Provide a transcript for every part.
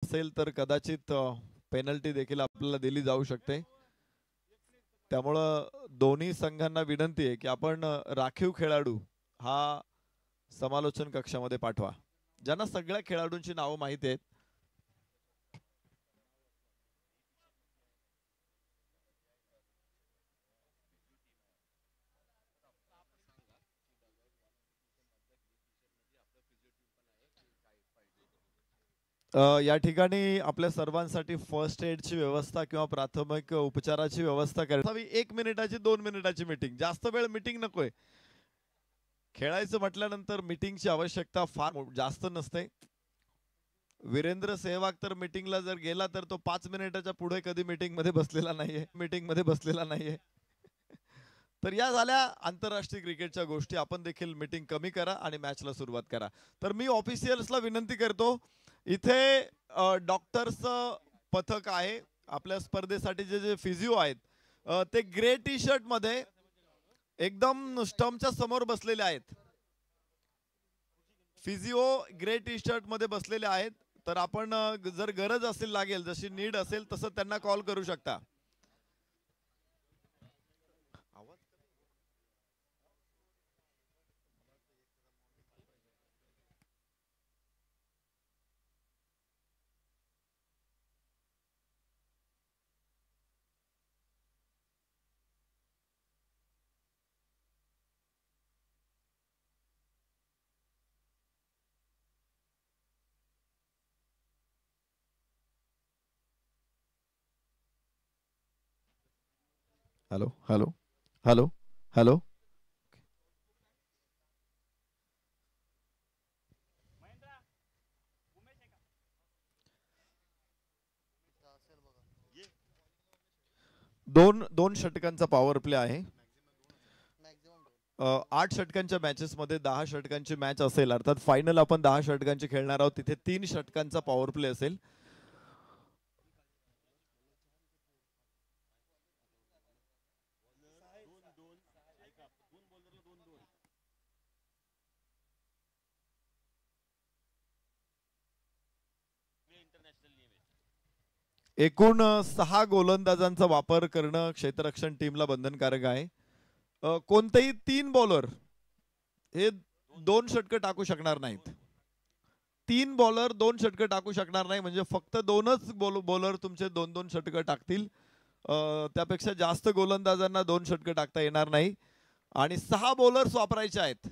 नसेल तर कदाचित पेनल्टी देखील आपल्याला दिली जाऊ शकते. त्यामुळं दोन्ही संघांना विनंती आहे की आपण राखीव खेळाडू हा समालोचन कक्षामध्ये पाठवा, ज्यांना सगळ्या खेळाडूंची नावं माहिती आहेत. या ठिकाणी आपल्या सर्वांसाठी फर्स्ट एडची व्यवस्था किंवा प्राथमिक उपचाराची व्यवस्था करावी. 1 मिनिटाची 2 मिनिटाची मीटिंग, जास्त वेळ मीटिंग नकोय. खेळायचं म्हटल्यानंतर मीटिंगची आवश्यकता फार जास्त नसते. वीरेंद्र सेहवाग तर मीटिंगला जर गेला तर तो 5 मिनिटाच्या पुढे कधी मीटिंग मध्ये बसलेला नाहीये. तर या झाल्या आंतरराष्ट्रीय क्रिकेटच्या गोष्टी. आपण देखील मीटिंग कमी करा आणि मॅचला सुरुवात करा. तर मी ऑफिशियल्सला विनंती करतो, इथे डॉक्टर्सचं पथक आहे. आपल्या स्पर्धेसाठी जे फिजिओ आहेत ते ग्रे टी शर्ट मध्ये एकदम स्टंपच्या समोर बसलेले आहेत. फिजिओ ग्रे टी शर्ट मध्ये बसलेले आहेत. तर आपण जर गरज असेल लागेल, जशी नीड असेल तसं त्यांना कॉल करू शकता. Hello hello hello hello. दोन षटकांचा पॉवर प्ले आहे. 8 षटकांच्या मॅचेस मध्ये 10 षटकांची मॅच असेल, अर्थात फायनल आपण 10 षटकांची खेळणार आहोत. तिथे 3 षटकांचा पॉवर प्ले असेल. एकूण 6 गोलंदाजांचा वापर करणं क्षेत्ररक्षण टीमला बंधनकारक आहे. कोणतेही 3 बॉलर हे 2 षटकं टाकू शकणार नाहीत. 3 बॉलर 2 षटकं टाकू शकणार नाही, म्हणजे फक्त 2च बॉलर तुमचे 2-2 षटकं टाकतील. त्यापेक्षा जास्त गोलंदाजांना 2 षटकं टाकता येणार नाही. आणि 6 बॉलर्स वापरायचे आहेत.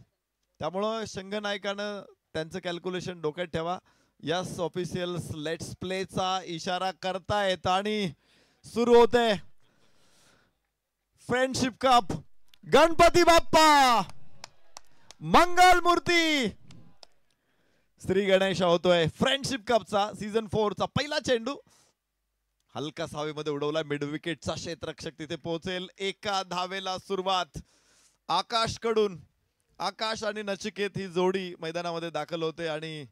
त्यामुळं संघनायकानं त्यांचं कॅल्क्युलेशन डोक्यात ठेवा. यस ऑफिशियल्स लेट्स प्लेचा इशारा करतायत आणि सुरू होते फ्रेंडशिप कप. गणपती बाप्पा मंगल मूर्ती श्री गणेश होतोय. फ्रेंडशिप कपचा सीझन 4 चा पहिला चेंडू हलका हवेमध्ये उडवला. मिड विकेटचा क्षेत्ररक्षक तिथे पोहोचेल. एका धावेला सुरुवात आकाश कडून. आकाश आणि नचिकेत ही जोडी मैदानामध्ये दाखल होते आणि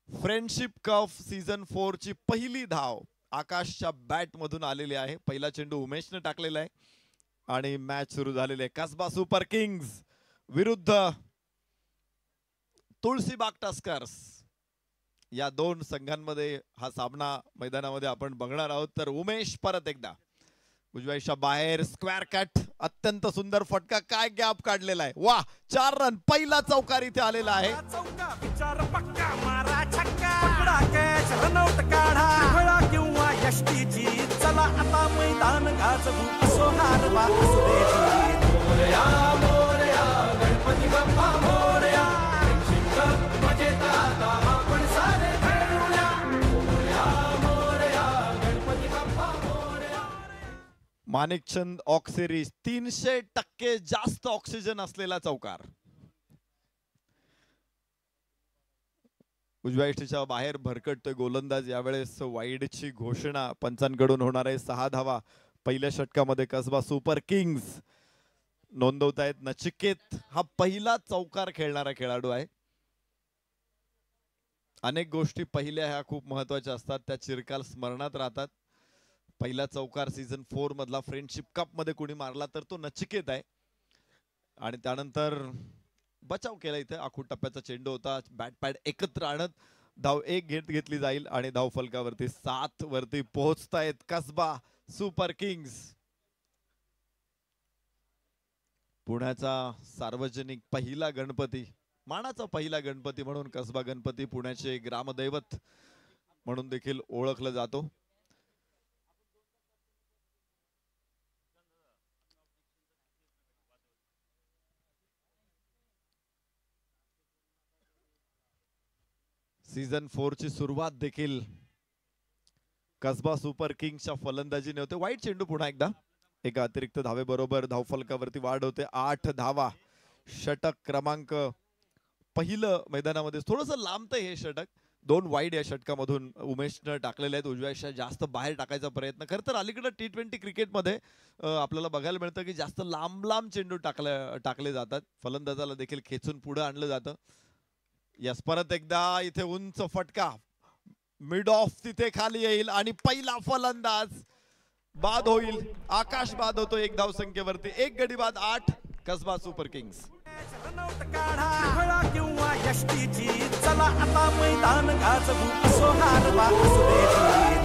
फ्रेंडशिप कप सीझन 4 ची पहिली धाव आकाशच्या बॅट मधून आलेली आहे. पहिला चेंडू उमेशने टाकलेला आहे आणि मॅच सुरू झालेली आहे. कसबा सुपर किंग्स विरुद्ध तुळशीबाग टस्कर्स. या 2 संघांमध्ये हा सामना मैदानामध्ये आपण बघणार आहोत. तर उमेश परत एकदा उजव्याच्या बाहेर स्क्वेअर कट, अत्यंत सुंदर फटका. काय गॅप काढलेला आहे. वा 4 रन. पहिला चौकार इथे आलेला आहे. किंवा यष्टीची चला आता मैदान गाजवू सोनार गणपती बाप्पा मोरया. माणिकचंद ऑक्सिरीज 300% जास्त ऑक्सिजन असलेला चौकार. उजव्या यष्टीच्या बाहेर भरकटतोय गोलंदाज. यावेळेस वाईडची घोषणा पंचांकडून होणार आहे. 6 धावा पहिल्या षटकामध्ये कसबा सुपर किंग्स नोंदवतायत. नचिकेत हा पहिला चौकार खेळणारा खेळाडू आहे. अनेक गोष्टी पहिल्या ह्या खूप महत्वाच्या असतात, त्या चिरकाल स्मरणात राहतात. पहिला चौकार सीझन 4 मधला फ्रेंडशिप कप मध्ये कोणी मारला तर तो नचिकेत आहे. आणि त्यानंतर बचाव केला इथे. आखूड टप्प्याचा चेंडू होता. बॅट पॅड एकत्र आणत धाव एक घेतली जाईल आणि धाव फलकावरती 7 वरती पोहोचतायत कसबा सुपर किंग्स. पुण्याचा सार्वजनिक पहिला गणपती, मानाचा पहिला गणपती म्हणून कसबा गणपती पुण्याचे ग्रामदैवत म्हणून देखील ओळखलं जातो. सीझन 4 ची सुरुवात देखील कसबा सुपर किंग्सच्या फलंदाजीने होते. वाईट चेंडू पुन्हा एकदा एका अतिरिक्त धावे बरोबर धावफलकावरती वाढ होते. 8 धावा. षटक क्रमांक पहिलं मैदानामध्ये थोडंसं लांबतं हे षटक. 2 वाईड या षटकामधून उमेशनं टाकलेले आहेत. उजव्या जास्त बाहेर टाकायचा प्रयत्न. खरं तर अलीकडे T20 क्रिकेटमध्ये आपल्याला बघायला मिळतं की जास्त लांब लांब चेंडू टाकले जातात. फलंदाजाला देखील खेचून पुढे आणलं जातं. यस, परत एकदा इथे उंच फटका, मिड ऑफ तिथे खाली येईल आणि पहिला फलंदाज बाद होईल. आकाश बाद होतो 1 धावसंख्येवरती. 1 गडी बाद 8 कसबा सुपर किंग्स. चला आता मैदान गाजवू असो हारवा असो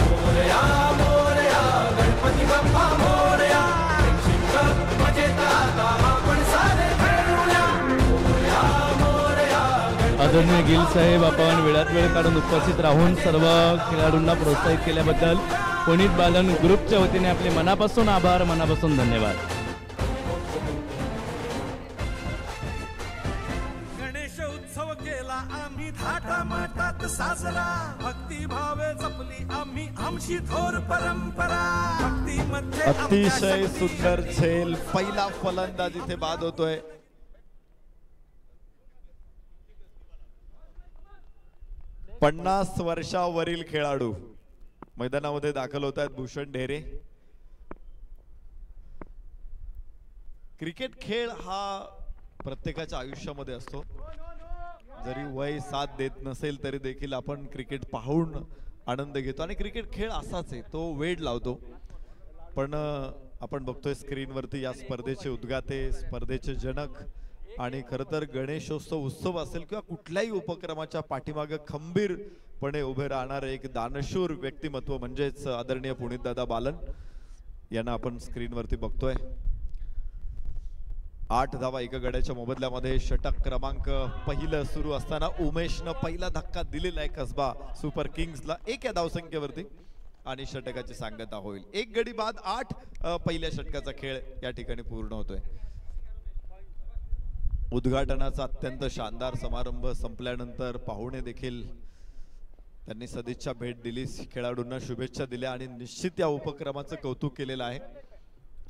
मोरया मोरया गणपती बाप्पा मोरया. आदरणीय गिल साहेब, आपण वेळात वेळ काढून उपस्थित राहून सर्व खेळाडूंना प्रोत्साहित केल्याबद्दल पुनीत बालन ग्रुपच्या वतीने आपले मनापासून आभार, मनापासून धन्यवाद. गणेश उत्सव केला आम्ही थाटामाटात साजरा. भक्ती भावे जपली आम्ही आमची थोर परंपरा. भक्तीमध्ये अतिशय सुंदर झेल. पहिला फलंदाज इथे बाद होतोय. 50 वर्षावरील खेळाडू मैदानामध्ये दाखल होत आहेत. भूषण ढेरे. क्रिकेट खेळ हा प्रत्येकाच्या आयुष्यामध्ये असतो. जरी वय साथ देत नसेल तरी देखील आपण क्रिकेट पाहून आनंद घेतो आणि क्रिकेट खेळ असाच आहे, तो वेड लावतो. पण आपण बघतोय स्क्रीनवरती या स्पर्धेचे उद्गाते, स्पर्धेचे जनक आणि खरं तर गणेशोत्सव उत्सव असेल किंवा कुठल्याही उपक्रमाच्या पाठीमागे खंबीरपणे उभे राहणारे एक दानशूर व्यक्तिमत्व म्हणजेच आदरणीय पुनीतदादा बालन यांना आपण स्क्रीनवरती बघतोय. 8 धावा एका गड्याच्या मोबदल्यामध्ये. षटक क्रमांक पहिलं सुरू असताना उमेशनं पहिला धक्का दिलेला आहे कसबा सुपर किंग्सला 1 या धावसंख्येवरती आणि षटकाची सांगता होईल. 1 गडी बाद 8 पहिल्या षटकाचा खेळ या ठिकाणी पूर्ण होतोय. उद्घाटनाचा अत्यंत शानदार समारंभ संपल्यानंतर पाहुणे देखील त्यांनी सदिच्छा भेट दिली, खेळाडूंना शुभेच्छा दिल्या आणि निश्चित या उपक्रमाचं कौतुक केलेलं आहे.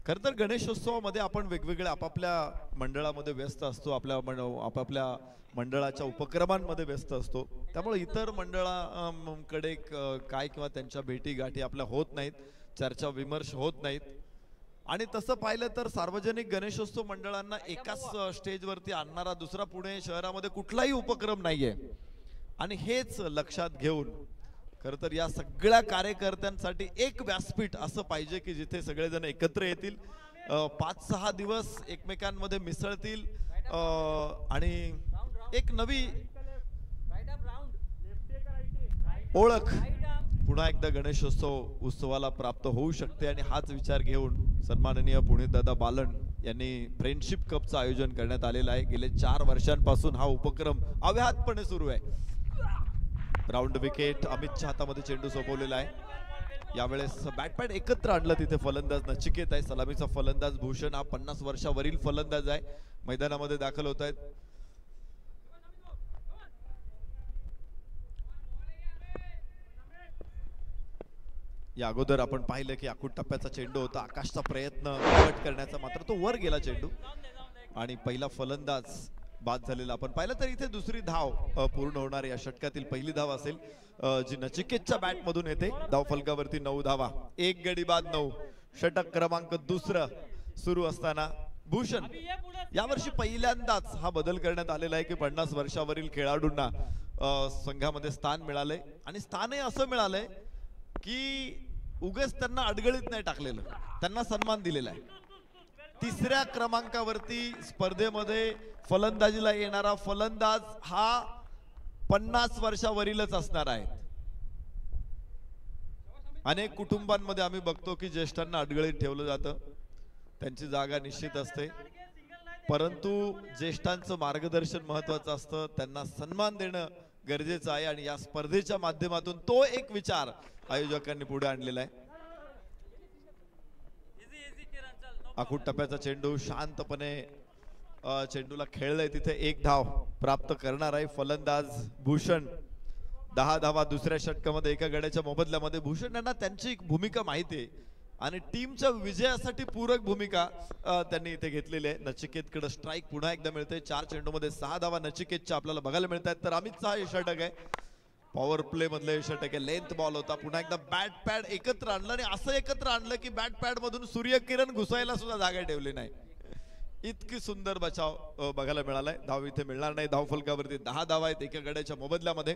खरं तर गणेशोत्सवामध्ये आपण वेगवेगळ्या आपापल्या मंडळामध्ये व्यस्त असतो, आपापल्या मंडळाच्या उपक्रमांमध्ये व्यस्त असतो. त्यामुळे इतर मंडळाकडे काय किंवा त्यांच्या भेटी गाठी आपल्या होत नाहीत, चर्चा विमर्श होत नाहीत. आणि तसं पाहिलं तर सार्वजनिक गणेशोत्सव मंडळांना एकाच स्टेजवरती आणणारा दुसरा पुणे शहरामध्ये कुठलाही उपक्रम नाहीये. आणि हेच लक्षात घेऊन खरं तर या सगळ्या कार्यकर्त्यांसाठी एक व्यासपीठ असं पाहिजे की जिथे सगळेजण एकत्र येतील, 5-6 दिवस एकमेकांमध्ये मिसळतील आणि एक नवी ओळख पुन्हा एकदा गणेशोत्सव उत्सवाला प्राप्त होऊ शकते. आणि हाच विचार घेऊन सन्माननीय पुनीतदादा बालन यांनी फ्रेंडशिप कपचं आयोजन करण्यात आलेलं आहे. गेले 4 वर्षांपासून हा उपक्रम अव्याहतपणे सुरू आहे. राऊंड विकेट, अमितच्या हातामध्ये चेंडू सोपवलेला आहे. यावेळेस बॅटपॅड एकत्र आणलं. तिथे फलंदाज नचिकेत आहे, सलामीचा फलंदाज भूषण हा 50 वर्षावरील फलंदाज आहे, मैदानामध्ये दाखल होत आहेत. या अगोदर आपण पाहिलं की आखूड टप्प्याचा चेंडू होता, आकाशचा प्रयत्न कट करण्याचा, मात्र तो वर गेला चेंडू आणि पहिला फलंदाज बाद झालेला आपण पाहिलं. तर इथे दुसरी धाव पूर्ण होणार या षटकातील पहिली धाव असेल जी नचिकेतच्या बॅट मधून येते. धाव फलकावरती 9 धावा, 1 गडी बाद 9. षटक क्रमांक 2 सुरू असताना भूषण यावर्षी पहिल्यांदाच हा बदल करण्यात आलेला आहे की 50 वर्षावरील खेळाडूंना संघामध्ये स्थान मिळालंय आणि स्थानही असं मिळालंय की उगेच त्यांना अडगळीत नाही टाकलेलं, त्यांना सन्मान दिलेला आहे. 3ऱ्या क्रमांकावरती स्पर्धेमध्ये फलंदाजीला येणारा फलंदाज हा 50 वर्षावरीलच असणार आहेत. अनेक कुटुंबांमध्ये आम्ही बघतो की ज्येष्ठांना अडगळीत ठेवलं जातं, त्यांची जागा निश्चित असते, परंतु ज्येष्ठांचं मार्गदर्शन महत्वाचं असतं, त्यांना सन्मान देणं गरजेचं आहे. आणि या स्पर्धेच्या माध्यमातून तो एक विचार आयोजकांनी पुढे आणलेला आहे. आखूड टप्प्याचा चेंडू शांतपणे चेंडूला खेळलाय, तिथे एक धाव प्राप्त करणार आहे फलंदाज भूषण. 10 धावा दुसऱ्या षटकामध्ये एका गड्याच्या मोबदल्यामध्ये. भूषण यांना त्यांची भूमिका माहिती आहे आणि टीमच्या विजयासाठी पूरक भूमिका त्यांनी इथे घेतलेली आहे. नचिकेतकडे स्ट्राईक पुन्हा एकदा मिळते. 4 चेंडूमध्ये 6 धावा नचिकेतच्या आपल्याला बघायला मिळत आहेत. तर अमितचा हा षटक आहे, पॉवर प्ले मधले षटक आहे. लेंथ बॉल होता. पुन्हा एकदा बॅट पॅड एकत्र आणलं आणि असं एकत्र आणलं की बॅट पॅड मधून सूर्यकिरण घुसायला सुद्धा जागा ठेवली नाही. इतकी सुंदर बचाव बघायला मिळालाय. धाव इथे मिळणार नाही. धाव फलकावरती 10 धावा आहेत एका गड्याच्या मोबदल्यामध्ये.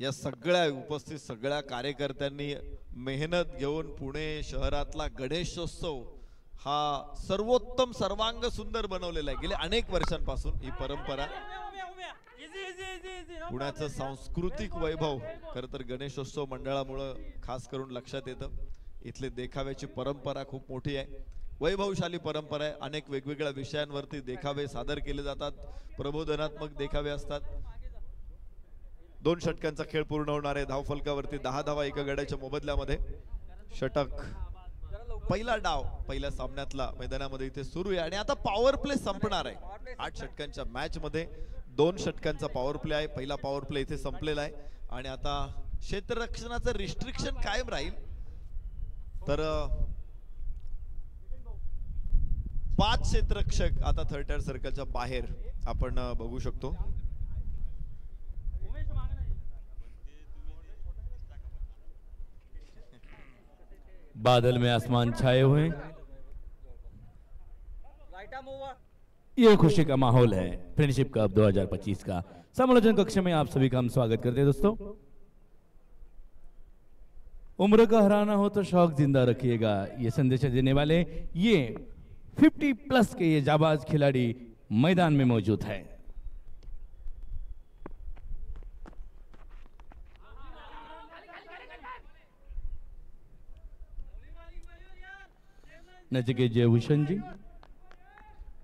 या सगळ्या उपस्थित सगळ्या कार्यकर्त्यांनी मेहनत घेऊन पुणे शहरातला गणेशोत्सव हा सर्वोत्तम सर्वांग सुंदर बनवलेला आहे. गेले अनेक वर्षांपासून ही परंपरा. पुण्याचं सांस्कृतिक वैभव खरं तर गणेशोत्सव मंडळामुळे खास करून लक्षात येतं. इथले देखाव्याची परंपरा खूप मोठी आहे, वैभवशाली परंपरा आहे. अनेक वेगवेगळ्या विषयांवरती देखावे सादर केले जातात, प्रबोधनात्मक देखावे असतात. 2 षटकांचा खेळ पूर्ण होणार आहे. धावफलकावरती 10 धावा एका गड्याच्या मोबदल्यामध्ये. षटक पहिला डाव पहिल्या सामन्यातला मैदानामध्ये इथे सुरू आहे आणि आता पॉवर प्ले संपणार आहे. 8 षटकांच्या मॅच मध्ये 2 षटकांचा पॉवर प्ले आहे. पहिला पॉवर प्ले इथे संपलेला आहे आणि आता क्षेत्ररक्षणाचं रिस्ट्रिक्शन कायम राहील. तर 5 क्षेत्ररक्षक आता थर्ड सर्कलच्या बाहेर आपण बघू शकतो. बादल में आसमान छाए हुए, ये खुशी का माहौल है फ्रेंडशिप कप 2025 का. समालोचन कक्ष में आप सभी का हम स्वागत करते हैं दोस्तों. उम्र का हराना हो तो शौक जिंदा रखिएगा, ये संदेश देने वाले ये 50+ के ये जाबाज खिलाड़ी मैदान में मौजूद है. नचिकेत जयभूषण जी,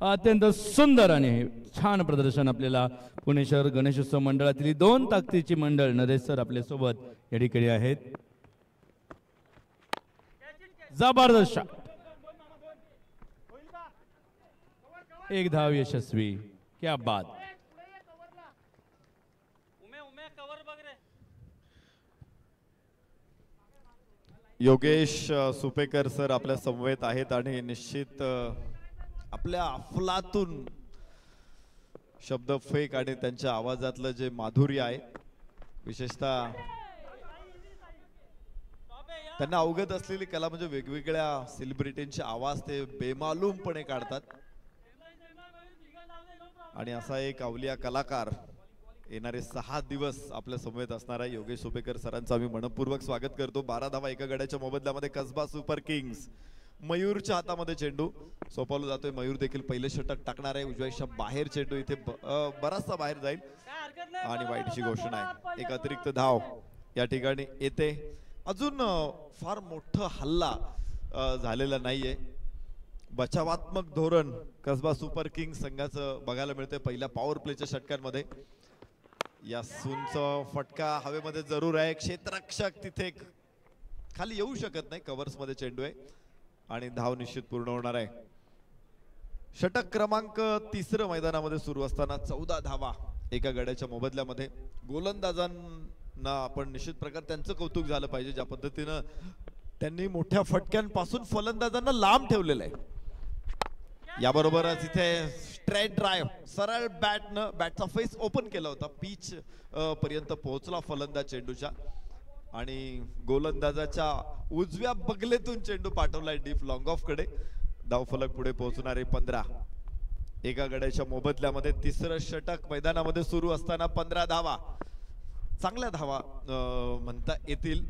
अत्यंत सुंदर आणि छान प्रदर्शन आपल्याला पुणे शहर गणेशोत्सव मंडळातील 2 ताकदीची मंडळ नरेश सर आपल्या सोबत या ठिकाणी आहेत. जबरदस्त शॉट, एक धाव यशस्वी. क्या बात. योगेश सुपेकर सर आपल्या समवेत आहेत आणि निश्चित आपल्या अफलातून शब्द फेक आणि त्यांच्या आवाजातलं जे माधुर्य आहे, विशेषतः त्यांना अवगत असलेली कला म्हणजे वेगवेगळ्या सेलिब्रिटींचे आवाज ते बेमालूमपणे काढतात. आणि असा एक अवलिया कलाकार येणारे 6 दिवस आपल्या समवेत असणार आहे. योगेश सुपेकर सरांचं आम्ही मनपूर्वक स्वागत करतो. 12 धावा एका गड्याच्या मोबदल्यामध्ये कसबा सुपर किंग्स. मयूरच्या हातामध्ये चेंडू सोपवला जातोय. मयूर देखील पहिले षटक टाकणार आहे. उजव्याच्या बाहेर चेंडू इथे बराचसा बाहेर जाईल आणि वाईटची घोषणा आहे. एक अतिरिक्त धाव या ठिकाणी येते. अजून फार मोठा हल्ला झालेला नाहीये. बचावात्मक धोरण कसबा सुपर किंग्स संघाचं बघायला मिळते पहिल्या पॉवर प्लेच्या षटकांमध्ये. या सूनचा फटका हवेमध्ये जरूर आहे. क्षेत्ररक्षक तिथे खाली येऊ शकत नाही, कव्हर्स मध्ये चेंडू आहे आणि धाव निश्चित पूर्ण होणार आहे. षटक क्रमांक 3 मैदानामध्ये सुरू असताना 14 धावा एका गड्याच्या मोबदल्यामध्ये. गोलंदाजांना आपण निश्चित प्रकारे त्यांचं कौतुक झालं पाहिजे, ज्या पद्धतीनं त्यांनी मोठ्या फटक्यांपासून फलंदाजांना लांब ठेवलेलं आहे. याबरोबरच इथे स्ट्रेट ड्राइव्ह सरळ बॅटचा फेस ओपन केला होता. पिच पर्यंत पोहोचला फलंदाज चेंडूच्या आणि गोलंदाजाच्या उजव्या बगलेतून चेंडू पाठवलाय डीप लॉंग ऑफ कडे. धावफलक पुढे पोहोचणारे 15 एका गड्याच्या मोबदल्यामध्ये. 3रं षटक मैदानामध्ये सुरू असताना 15 धावा, चांगल्या धावा म्हणता येतील.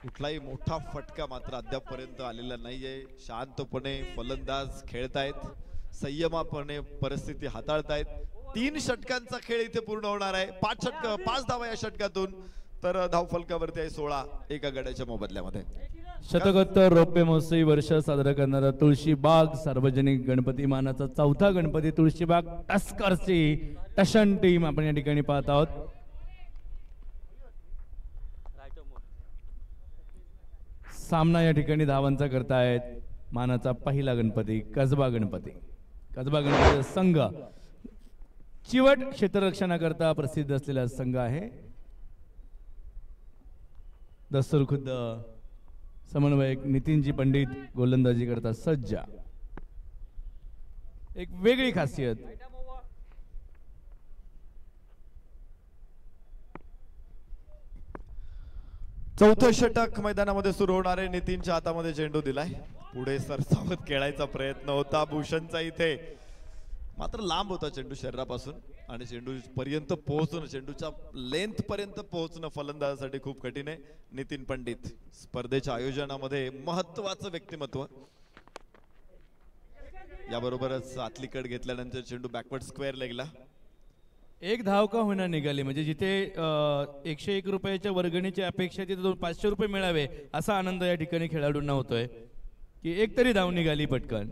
कुठलाही मोठा फटका मात्र अद्यापपर्यंत आलेला नाहीये. शांतपणे फलंदाज खेळतायत. संयमापणे परिस्थिती हाताळतायत. 3 षटकांचा खेळ इथे पूर्ण होणार आहे. 5 धावा या षटकातून, तर धावफलकावरती आहे 16 एका गड्याच्या मोबदल्यामध्ये. शतकोत्तर रौप्य महोत्सवी वर्ष साजरा करणारा तुळशीबाग सार्वजनिक गणपती मानाचा 4था गणपती तुळशीबाग टस्करची टशन टीम आपण या ठिकाणी पाहत आहोत. सामना या ठिकाणी धावांचा करतायत मानाचा पहिला गणपती कसबा गणपती. कसबा गणपती संघ चिवट क्षेत्ररक्षणाकरता प्रसिद्ध असलेला संघ आहे. दस्तूर खुद्द समन्वयक नितीनजी पंडित गोलंदाजी करता सज्ज. एक वेगळी खासियत. चौथं षटक मैदानामध्ये सुरू होणार आहे. नितीनच्या हातामध्ये चेंडू दिलाय. पुढे सरसावत खेळायचा प्रयत्न होता भूषणचा इथे, मात्र लांब होता चेंडू शरीरापासून आणि चेंडू पर्यंत पोहोचणं, चेंडूच्या लेंथ पर्यंत पोहोचणं फलंदाजासाठी खूप कठीण आहे. नितीन पंडित स्पर्धेच्या आयोजनामध्ये महत्वाचं व्यक्तिमत्व. याबरोबरच आतली कड घेतल्यानंतर चेंडू बॅकवर्ड स्क्वेअर लेगला. एक धाव का होणार निघाली, म्हणजे जिथे 101 रुपयाच्या वर्गणीची अपेक्षा तिथे 500 रुपये मिळावे असा आनंद या ठिकाणी खेळाडूंना होतोय की एक तरी धाव निघाली पटकन.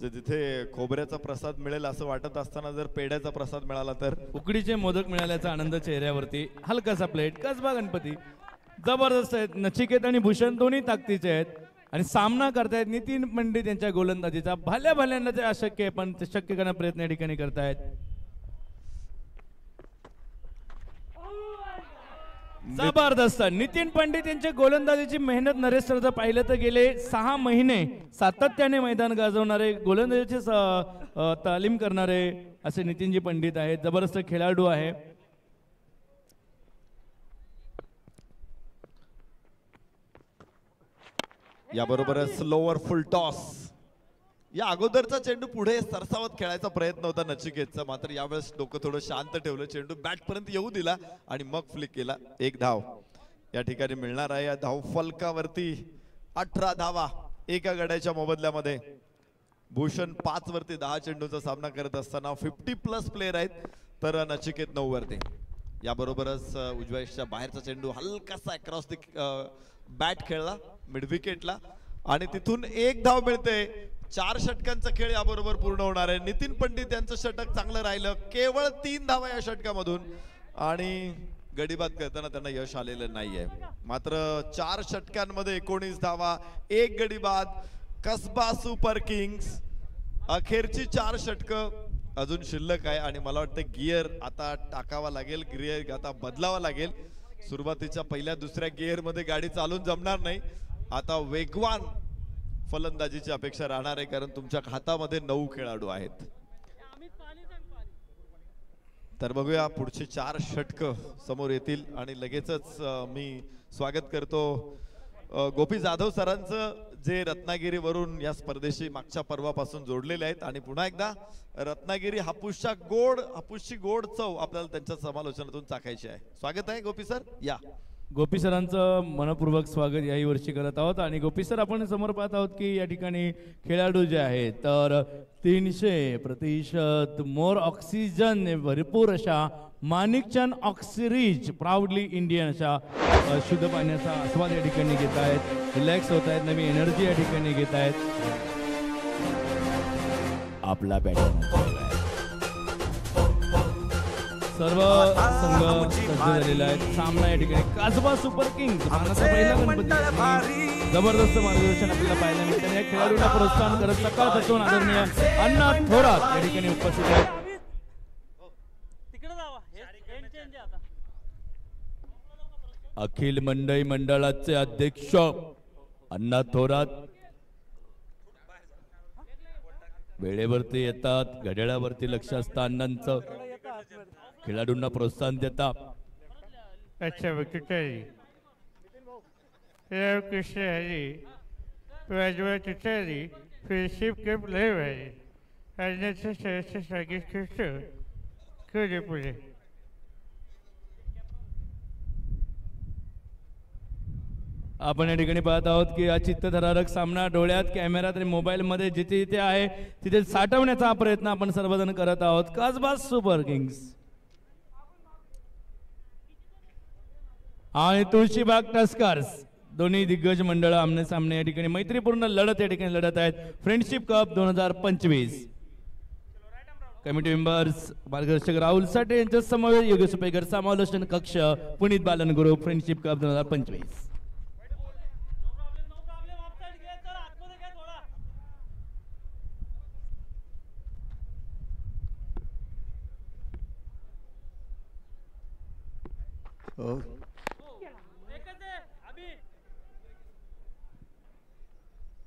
जिथे खोबऱ्याचा प्रसाद मिळेल असं वाटत असताना जर पेढ्याचा प्रसाद मिळाला तर. उकडीचे मोदक मिळाल्याचा आनंद चेहऱ्यावरती. हलकासा प्लेट. कसबा गणपती जबरदस्त आहेत. नचिकेत आणि भूषण दोन्ही ताकदीचे आहेत आणि सामना करतायत नितीन पंडित यांच्या गोलंदाजीचा. भल्या भल्यांना ते अशक्य आहे पण ते शक्य करण्याचा प्रयत्न या ठिकाणी करतायत. जबरदस्त. नितीन पंडित यांच्या गोलंदाजीची मेहनत नरेश सर पाहिलं तर गेले 6 महिने सातत्याने मैदान गाजवणारे, गोलंदाजीची तालीम करणारे असे नितीनजी पंडित आहेत. जबरदस्त खेळाडू आहे. याबरोबरच स्लोअर फुल टॉस. या अगोदरचा चेंडू पुढे सरसावत खेळायचा प्रयत्न होता नचिकेतचा, मात्र यावेळेस डोकं थोडं शांत ठेवलं. चेंडू बॅट पर्यंत येऊ दिला आणि मग फ्लिक केला. 1 धाव या ठिकाणी मिळणार आहे. या धाव फलकावरती 18 धावा एका गड्याच्या मोबदल्यामध्ये. भूषण 5 वरती 10 चेंडूचा सामना करत असताना 50+ प्लेयर आहेत, तर नचिकेत 9 वरती. याबरोबरच उजव्याच्या बाहेरचा चेंडू हलकासा अक्रॉस द बॅट खेळला मिड विकेटला आणि तिथून 1 धाव मिळते. 4 षटकांचा खेळ याबरोबर पूर्ण होणार आहे. नितीन पंडित यांचं षटक चांगलं राहिलं, केवळ 3 धावा या षटकामधून आणि गडीबाद करताना त्यांना यश आलेलं नाहीये. मात्र 4 षटकांमध्ये 19 धावा, 1 गडीबाद. कसबा सुपर किंग्स अखेरची 4 षटकं अजून शिल्लक आहे आणि मला वाटतं गिअर आता टाकावा लागेल, गिअर आता बदलावा लागेल. सुरुवातीच्या पहिल्या दुसऱ्या गिअर मध्ये गाडी चालून जमणार नाही. आता वेगवान फलंदाजीची अपेक्षा राहणार आहे, कारण तुमच्या हातामध्ये 9 खेळाडू आहेत. तर बघूया पुढची 4 षटकं समोर येतील आणि लगेचच मी स्वागत करतो गोपी जाधव सरांचं, जे रत्नागिरीवरून या स्पर्धेशी मागच्या पर्वापासून जोडलेले आहेत आणि पुन्हा एकदा रत्नागिरी हापूसची गोड चव आपल्याला त्यांच्या समालोचनातून चाखायची आहे. स्वागत आहे गोपी सर. या गोपी सरांचं मनपूर्वक स्वागत याही वर्षी करत आहोत. आणि गोपी सर आपण समोर पाहत आहोत की या ठिकाणी खेळाडू जे आहेत तर 300% मोर ऑक्सिजन भरपूर अशा माणिकचंद ऑक्सिरीज प्राऊडली इंडियन अशा शुद्ध पाण्याचा आस्वाद या ठिकाणी घेत आहेत. रिलॅक्स होत आहेत, नवी एनर्जी या ठिकाणी घेत आहेत. आपला बॅटन सर्व संघ सज्ज झालेला आहे. सामना या ठिकाणी कसबा सुपर किंग्स मानाचा पहिला गणपती. जबरदस्त मार्गदर्शन आपल्याला पाहायला मिळते. या खेळाडूंना प्रोत्साहन करत सकाळपासून आदरणीय अण्णा थोरात या ठिकाणी उपस्थित आहेत. अखिल मंडई मंडळाचे अध्यक्ष अण्णा थोरात वेळेवरती येतात, घड्याळावरती लक्ष असतं अण्णांचं. खिलाड़ूंना प्रोत्साहन देता. अच्छा विकेटरी कृष्ण हरी राजवा तुतारी फ्रेंडशिप के प्ले वाले अन्यथा सरस सागिश कृष्ण पुढे पुढे. आपण या ठिकाणी पाहत आहोत की हा चित्तथरारक सामना डोळ्यात, कॅमेऱ्यात आणि मोबाईलमध्ये जिथे जिथे आहे तिथे साठवण्याचा हा प्रयत्न आपण सर्वजण करत आहोत. कसबा सुपर किंग्स आणि तुळशीबाग टस्कर्स दोन्ही दिग्गज मंडळ आमने सामने या ठिकाणी मैत्रीपूर्ण लढत या ठिकाणी लढत आहेत. Friendship cup 2025. कमिटी मेंबर्स मार्गदर्शक राहुल साठे यांच्या समवेत योगेश उपेकर समालोचन कक्ष Puneet Balan group friendship cup 2025.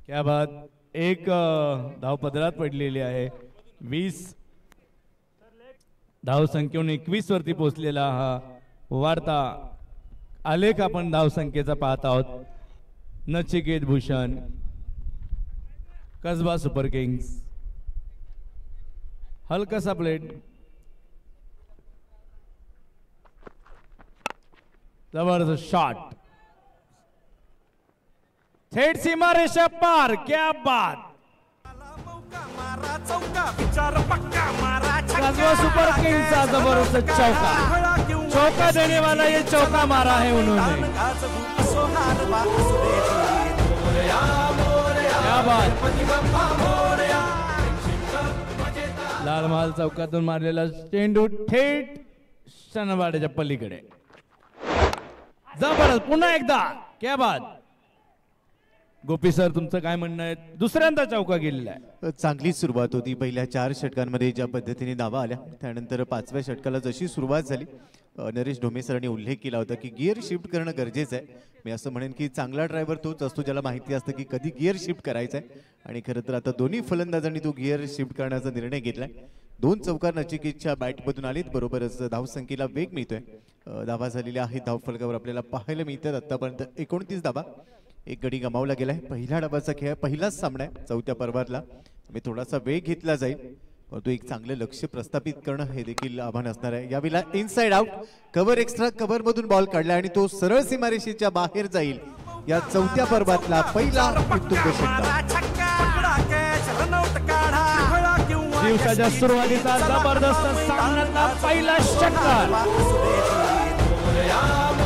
क्या बात. एक धाव पदरात पडलेली आहे. 20 धाव संख्येहून 21 वरती पोहोचलेला हा वार्ता आलेख आपण धाव संख्येचा पाहत आहोत. Nachiket Bhushan Kasba super Kings. हलकासा प्लेट. जबरदस्त शॉट. थेट सीमा रेषा पार. क्या बात. कसबा सुपर किंग्सचा जबरदस्त चौका. चौका देने वाला ये चौका मारा है उन्होंने. क्या बात. लाल महाल चौकातून मारलेला चेंडू थेट शनवाड्याच्या पलीकडे. जबरदस्त. पुन्हा एकदा. क्या बात. गोपी सर तुमचं काय म्हणणं आहे. दुसऱ्यांदा चौका गेलेला आहे. चांगली सुरुवात होती. पहिल्या 4 षटकांमध्ये ज्या पद्धतीने धावा आल्या त्यानंतर 5व्या षटकाला जशी सुरुवात झाली नरेश ढोमे सरांनी उल्लेख केला होता की गिअर शिफ्ट करणं गरजेचं आहे. मी असं म्हणेन की चांगला ड्रायव्हर तोच असतो ज्याला माहिती असतं की कधी गिअर शिफ्ट करायचं आहे. आणि खरं तर आता दोन्ही फलंदाजांनी तो गिअर शिफ्ट करण्याचा निर्णय घेतलाय. 2 चौकार नचिकेतच्या बॅटमधून आलीत. बरोबरच धावसंख्येला वेग मिळतोय. धावा झालेल्या आहेत धावफलकावर आपल्याला पाहायला मिळतात. आतापर्यंत 29 धावा. एक गडी गमावला गेलाय. पहिल्या डावाचा खेळ पहिलाच सामना आहे 4थ्या पर्वातला. मी थोडासा वेग घेतला जाईल परंतु एक चांगलं लक्ष प्रस्थापित करणं हे देखील आव्हान असणार आहे. यावेळेला inside out. Cover extra cover मधून बॉल काढला आणि तो सरळ सीमारेषेच्या बाहेर जाईल. या 4थ्या पर्वातला पहिला उत्तुंग षटकार. दिवसाच्या सुरुवातीचा जबरदस्त सामन्यातला पहिला षटकार.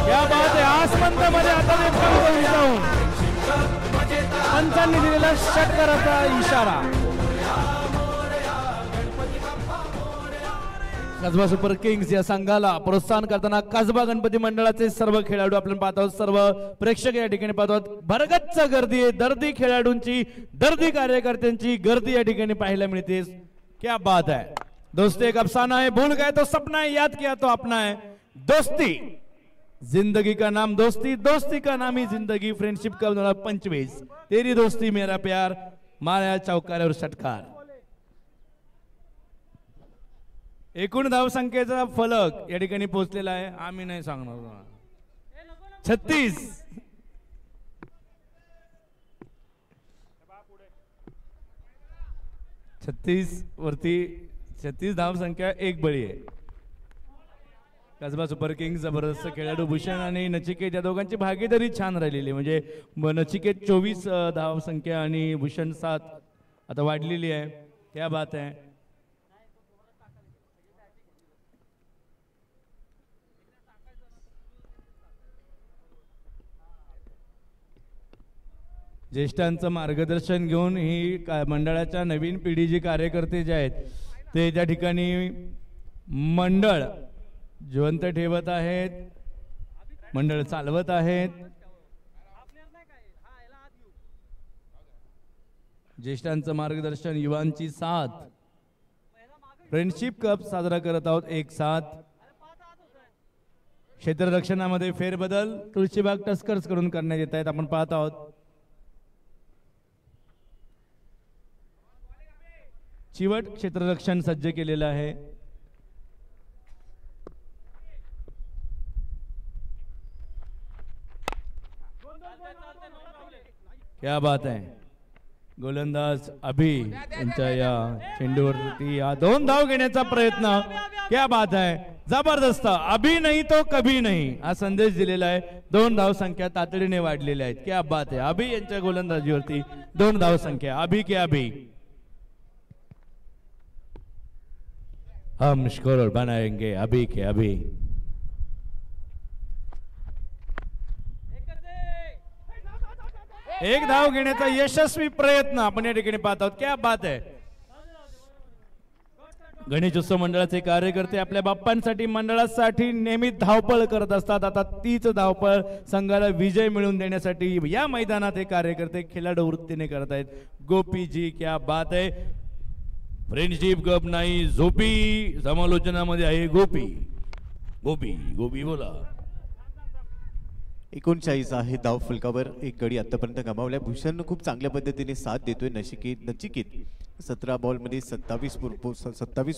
क्या बात आहे. आसमंत मध्ये आता कमी जाऊन पंचांनी दिलेला षटकाराचा इशारा. कसबा सुपर किंग्स या संघाला प्रोत्साहन करताना कसबा गणपती मंडळाचे सर्व खेळाडू आपण पाहत आहोत. सर्व प्रेक्षक या ठिकाणी पाहत आहोत. भरगच्च गर्दी आहे. दर्दी खेळाडूंची, दर्दी कार्यकर्त्यांची गर्दी या ठिकाणी पाहायला मिळते. क्या बात है. दोस्ती एक अफसाना है. भूल गए तो सपना है, याद किया तो अपना है. दोस्ती जिंदगी का नाम दोस्ती, दोस्ती का नाम ही जिंदगी. Friendship cup 2025. तेरी दोस्ती मेरा प्यार. मारा चौकाऱ्यावर षटकार. एकूण धावसंख्येचा फलक या ठिकाणी पोहोचलेला आहे. आम्ही नाही सांगणार. 36. वरती 36 धावसंख्या. एक बळी आहे. कसबा सुपर किंग्स जबरदस्त खेळाडू भूषण आणि नचिकेत या दोघांची भागीदारी छान राहिलेली. म्हणजे नचिकेत 24 धावसंख्या आणि भूषण 7 आता वाढलेली आहे. क्या बात आहे. ज्येष्ठांचं मार्गदर्शन घेऊन ही मंडळाच्या नवीन पिढी जी कार्यकर्ते जे आहेत ते त्या ठिकाणी मंडळ जिवंत ठेवत आहेत, मंडळ चालवत आहेत. ज्येष्ठांचं मार्गदर्शन, युवांची साथ. फ्रेंडशिप कप साजरा करत आहोत. एक साथ. क्षेत्ररक्षणामध्ये फेरबदल तुळशीबाग टस्कर्स कडून करण्यात येत आहेत. आपण पाहत आहोत. चिवट क्षेत्ररक्षण सज्ज केलेलं आहे. क्या बात है. गोलंदाज अभि यांच्या या चेंडूवरती या 2 धाव घेण्याचा प्रयत्न. क्या बात है. जबरदस्त. अभी नहीं तो कभी नहीं हा संदेश दिलेला आहे. 2 धावसंख्या तातडीने वाढलेल्या आहेत. क्या बात आहे. अभि यांच्या गोलंदाजीवरती 2 धावसंख्या. अभि के अभि, हम स्कोर बनाएंगे अभि के अभि. एक धाव घेण्याचा यशस्वी प्रयत्न आपण या ठिकाणी पाहत आहोत. क्या बात आहे. गणेश उत्सव मंडळाचे कार्यकर्ते आपल्या बाप्पांसाठी मंडळासाठी नेहमी धावपळ करत असतात. आता तीच धावपळ संघाला विजय मिळवून देण्यासाठी या मैदानात हे कार्यकर्ते खिलाडू वृत्तीने करत आहेत. गोपीजी क्या बात आहे. फ्रेंडशिप कप नाही झोपी समालोचनामध्ये आहे गोपी. गोपी गोपी बोला. 39 आहे धाव फलकावर. एक गडी आतापर्यंत गमावल्या. भूषण खूप चांगल्या पद्धतीने साथ देतोय. नचिकेत 17 बॉलमध्ये 27 वर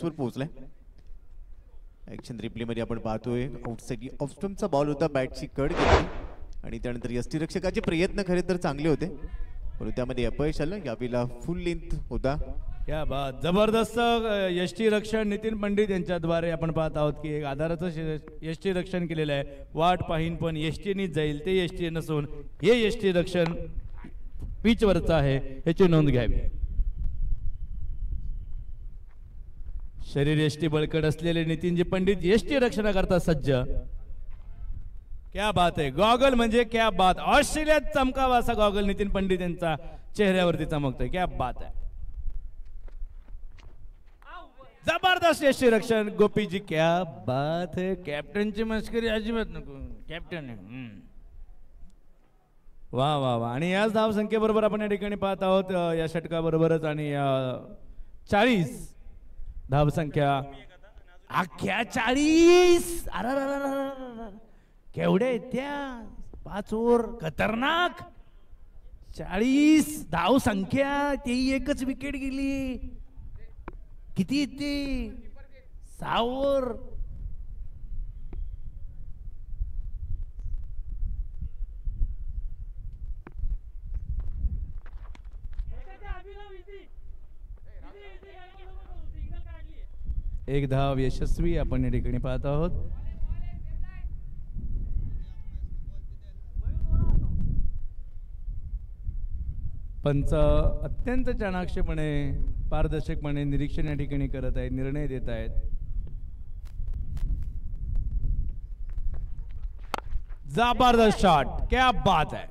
पोहोचलाय. ऍक्शन रिप्ले मध्ये आपण पाहतोय आउटसाइड ऑफ स्टंपचा बॉल होता. बॅटची कड घेतली आणि त्यानंतर यष्टीरक्षकाचे प्रयत्न खरे तर चांगले होते परंतु त्यामध्ये अपयश आलं. यावेळेला फुल लेंथ होता. क्या बात. जबरदस्त यष्टी रक्षण नितीन पंडित यांच्याद्वारे आपण पाहत आहोत की एक आधाराचं यष्टी रक्षण केलेलं आहे. वाट पाहीन पण यष्टीनीच जाईल ते यष्टी नसून हे यष्टी रक्षण पिचवरचं आहे याची नोंद घ्यावी. शरीर यष्टी बळकट असलेले नितीनजी पंडित यष्टी रक्षणाकरता सज्ज. क्या बात आहे. गॉगल म्हणजे क्या बात. ऑस्ट्रेलियात चमकावा असा गॉगल नितीन पंडित यांचा चेहऱ्यावरती चमकतोय. क्या बात आहे. जबरदस्त यष्टी रक्षण गोपीजी. क्या बात है. कॅप्टनची मस्करी अजिबात नको. कॅप्टन आहे. वा वा वा. आणि याच धाव संख्येबरोबर आपण या ठिकाणी पाहत आहोत या षटकाबरोबरच आणि 40 धावसंख्या. अख्ख्या 40. केवढ्या आहेत त्या. 5 ओव्हर खतरनाक. 40 धावसंख्या. तेही एकच विकेट गेली. किती येते 6 ओव्हर. एक धाव यशस्वी आपण या ठिकाणी पाहत आहोत. पंच अत्यंत चाणाक्षपणे पारदर्शकपणे निरीक्षण या ठिकाणी करत आहेत. निर्णय देत आहेत. जबरदस्त शॉट. क्या बात है.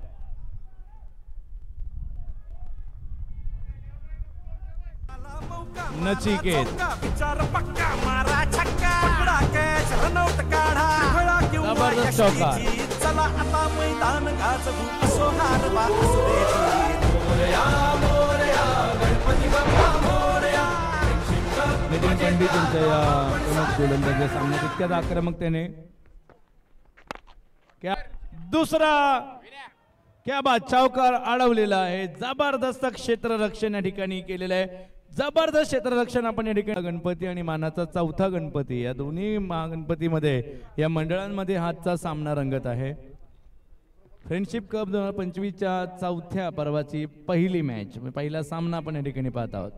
नचिकेत जबरदस्त चौकार. चला आता मैदान गाजवू असो हार नितीन पंडित यांच्या या प्रमुख गोलंदाजी सामन्यात इतक्याच आक्रमकतेने क्या दुसरा. क्या बात. चौकार अडवलेला आहे. जबरदस्त क्षेत्ररक्षण या ठिकाणी केलेलं आहे. जबरदस्त क्षेत्ररक्षण आपण या ठिकाणी. गणपती आणि मानाचा 4था गणपती या दोन्ही गणपतीमध्ये या मंडळांमध्ये हातचा सामना रंगत आहे. फ्रेंडशिप कप 2025च्या 4थ्या पर्वाची पहिली मॅच पहिला सामना आपण या ठिकाणी पाहत आहोत.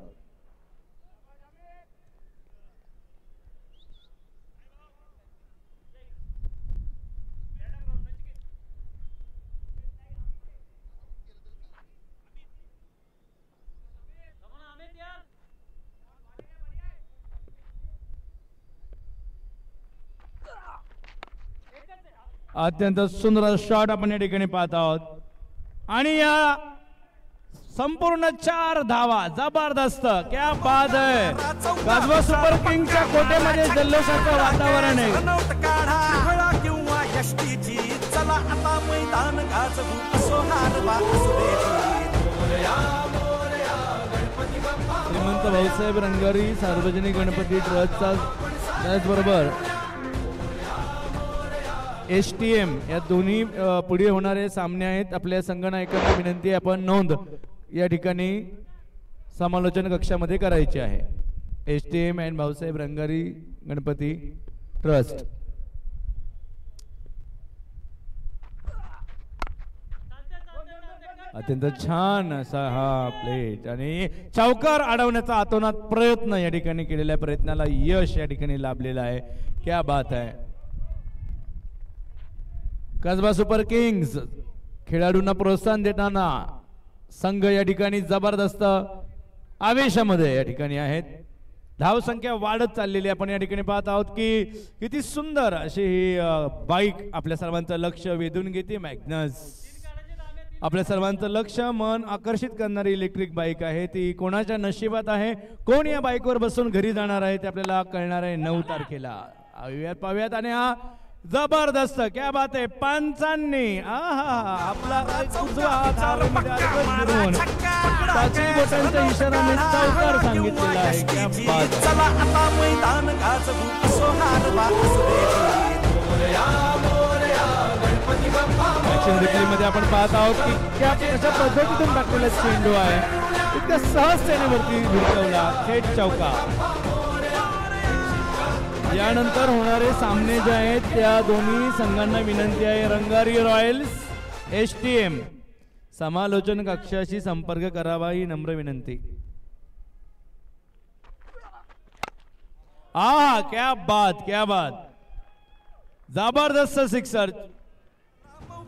अत्यंत सुंदर शॉट आपण या ठिकाणी पाहत आहोत आणि या संपूर्ण 4 धावा. जबरदस्त. क्या बात है. गाजवा सुपर किंगच्या कोटेमध्ये जल्लोषाचं वातावरण आहे. किंवा यष्टीची चला आता मैदान गाजवू असो हार श्रीमंत भाऊसाहेब रंगारी सार्वजनिक गणपती ट्रस्टचा त्याचबरोबर STM या दोन्ही पुढे होणारे सामने आहेत. आपल्या संगणकांना विनंती आहे आपण नोंद या ठिकाणी समालोचन कक्षामध्ये करायची आहे. STM and Bhausaheb Rangari Ganpati trust. अत्यंत छान असा हा प्लेट आणि चौकार अडवण्याचा आतोनात प्रयत्न या ठिकाणी केलेल्या प्रयत्नाला यश या ठिकाणी लाभलेलं आहे. क्या बात आहे. कसबा सुपर किंग्स खेळाडूंना प्रोत्साहन देताना संघ या ठिकाणी जबरदस्त आवेशामध्ये या ठिकाणी आहेत. धाव संख्या वाढत चाललेली आपण या ठिकाणी पाहत आहोत की किती सुंदर अशी ही बाईक आपल्या सर्वांचं लक्ष वेधून घेते. मॅग्नस आपल्या सर्वांचं लक्ष मन आकर्षित करणारी इलेक्ट्रिक बाईक आहे. ती कोणाच्या नशिबात आहे, कोण या बाईकवर बसून घरी जाणार आहे ते आपल्याला कळणार आहे 9 तारखेला. पाहूयात. आणि हा जबरदस्त क्या बात आहे पंचांनी आपला उजवा हात हवेमध्ये फिरवून पाचही बोटांच्या इशाराने चौकार सांगितलेला आहे. क्या बात आहे. चला आता मैदान गाजवू असो हारवा मध्ये आपण पाहत आहोत की क्या कशा पद्धतीतून टाकलेला चेंडू आहे. इतक्या सहजतेने वरती भिरकवला थेट चौका. यानंतर होणारे सामने जे आहेत त्या दोन्ही संघांना विनंती आहे रंगारी रॉयल्स STM समालोचन कक्षाशी संपर्क करावा ही नम्र विनंती. क्या बात क्या बात. जबरदस्त सिक्सर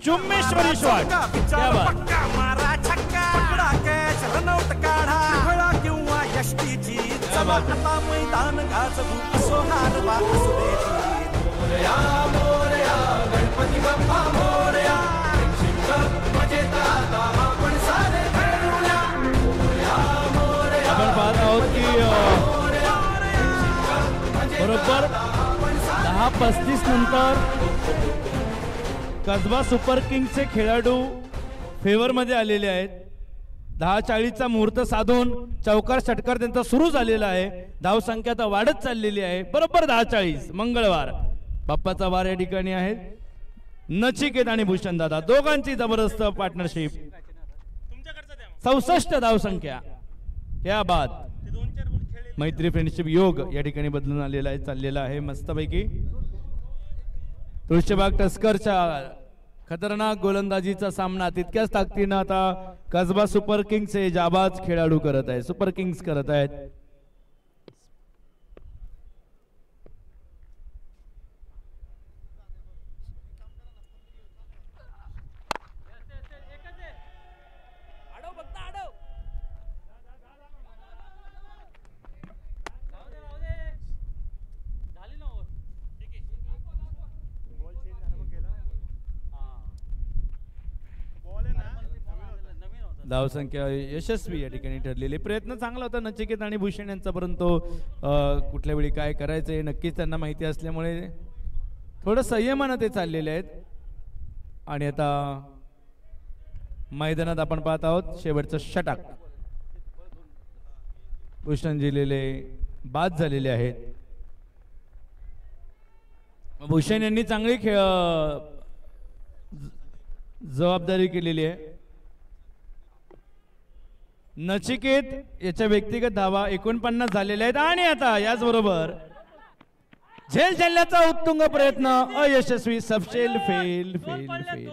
चुम्मेश्वरी शॉट. क्या बात. मारा छक्का पकडा कॅच रनआउट काढा फळा किंवा यष्टीची चला आता मैदान गाजवू असो हारवा असू दे. मोरया मोरया गणपती बाप्पा मोरया आपण सारे खेळूया. मोरया मोरया आपण पाहत आहोत की बरोबर 10:35 नंतर कसबा सुपर किंग्सचे खेळाडू फेवर मध्ये आलेले आहेत. 10:40चा मुहूर्त साधून चौकार षटकार त्यांचा सुरू झालेला आहे. धाव संख्या आता वाढत चाललेली आहे. बरोबर 10:40 मंगळवार बाप्पाचा वार या ठिकाणी आहे. नचिकेत आणि भूषण दादा दोघांची जबरदस्त पार्टनरशिप. 64 धाव संख्या. या बाद मैत्री फ्रेंडशिप योग या ठिकाणी बदलून आलेला आहे चाललेला आहे मस्तपैकी. तुळशीबाग टस्करच्या खतरनाक गोलंदाजीचा सामना तितक्याच ताकदीनं आता कसबा सुपर किंग्सचे जाबाज खेळाडू करत आहेत. सुपर किंग्स करत आहेत. धावसंख्या यशस्वी या ठिकाणी ठरलेली. प्रयत्न चांगला होता नचिकेत आणि भूषण यांचा, परंतु कुठल्या वेळी काय करायचं हे नक्कीच त्यांना माहिती असल्यामुळे थोडं संयमानं ते चाललेले आहेत. आणि आता मैदानात आपण पाहत आहोत शेवटचं षटक. भूषण जिलेले बाद झालेले आहेत. भूषण यांनी चांगली जबाबदारी केलेली आहे. नचिकेत याच्या व्यक्तिगत धावा 49 झालेल्या आहेत. आणि आता याचबरोबर झेल झेलण्याचा उत्तुंग प्रयत्न अयशस्वी. Subshell fail fail fail.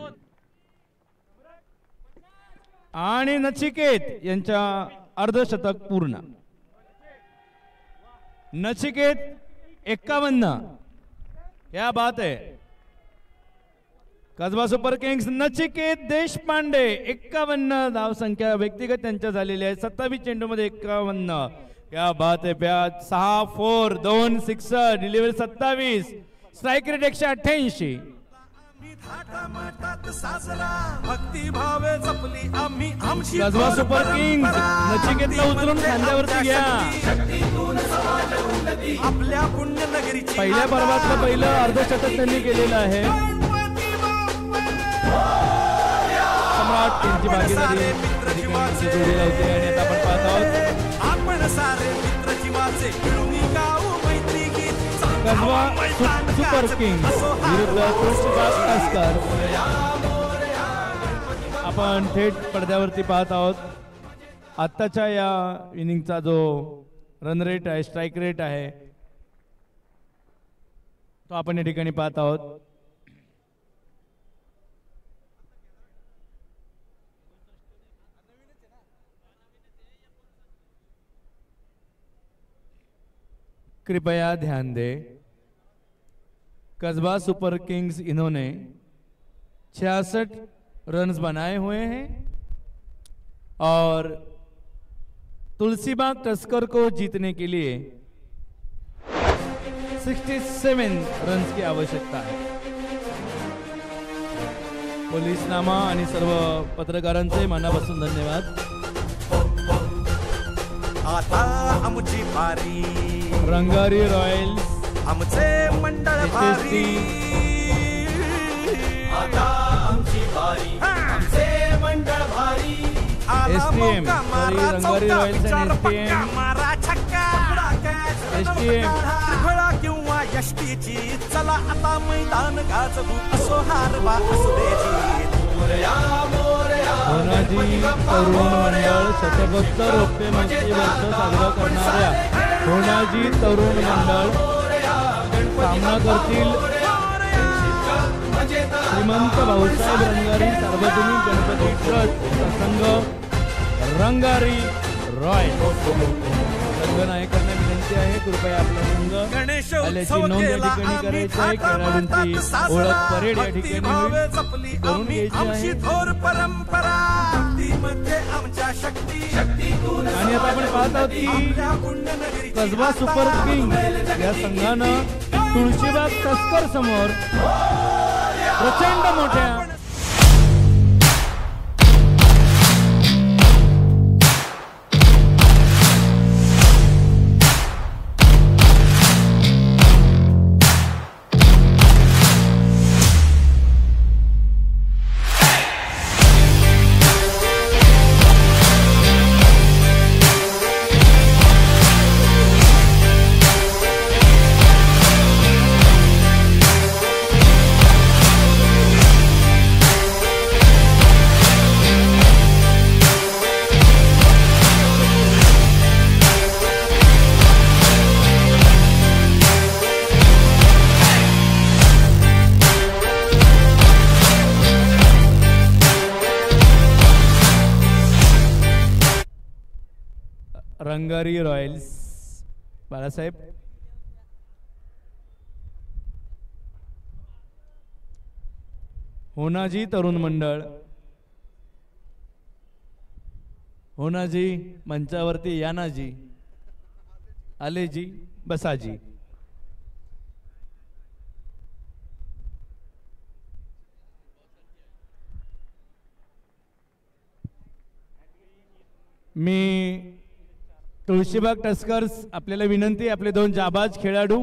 आणि नचिकेत यांच्या अर्धशतक पूर्ण. नचिकेत 51. क्या बात है. कसबा सुपर किंग्स नचिकेत देशपांडे 51 धाव संख्या व्यक्तिगत त्यांच्या झालेली आहे. 27 चेंडूमध्ये 51. क्या बात है. 6 4 2 6 delivery 27. Strike rate 188. Kasba super Kings नचिकेतला उचलून खांद्यावरती घ्या. आपल्या पुण्यनगरीची पहिल्या पर्वातलं पहिलं अर्धशतक त्यांनी केलेलं आहे. सम्राट यांची भागीदारी जोडी लावते. आणि आता आपण पाहत आहोत आपण सारे मित्र जीवाचे मिळून गाऊ मैत्री गीत. कसबा सुपर किंग्स विरुद्ध तुळशीबाग टस्कर. आपण थेट पडद्यावरती पाहत आहोत. आत्ताच्या या इनिंगचा जो रन रेट आहे, स्ट्राईक रेट आहे, तो आपण या ठिकाणी पाहत आहोत. कृपया ध्यान दे. कसबा सुपर किंग्स इन्होंने 66 रन्स बनाए हुए हैं और तुलसीबाग टस्कर को जीतने के लिए 67 रन्स की आवश्यकता है. पोलीस नामा आणि सर्व पत्रकारांचे मनापासून धन्यवाद. आता आमची भारी रंगारी रॉयल्स आमचे मंडळ भारी आता आमची भारी आमचे मंडळ भारी STM, रंगारी रॉयल्स आणि STM. मारा छक्का STM. त्रिफळा किंवा यष्टीची चला आता मैदान गाजवू असो हार वा असू दे जीत. होनाजी तरुण मंडळ शतकोत्तर रौप्य महोत्सवी वर्ष साजरा करणाऱ्या होनाजी तरुण मंडळ सामना करतील श्रीमंत भाऊसाहेब रंगारी सार्वजनिक गणपती ट्रस्ट संघ रंगारी रॉयल. संघनायकांना विनंती आहे कृपया आपला संघ आल्याची नोंद या ठिकाणी करायची आहे. खेळाडूंची ओळख परेड या ठिकाणी होईल करून घ्यायची आहे. परंपरा आमच्या शक्ती आणि आता आपण पाहत आहोत की कसबा सुपर किंग या संघानं तुळशीबाग टस्कर समोर प्रचंड मोठ्या रंगारी रॉयल्स बाळासाहेब होनाजी तरुण मंडळ होनाजी मंचावरती यानाजी आलेजी बसाजी. मी तुळशीबाग टस्कर्स आपल्याला विनंती आपले दोन जाबाज खेळाडू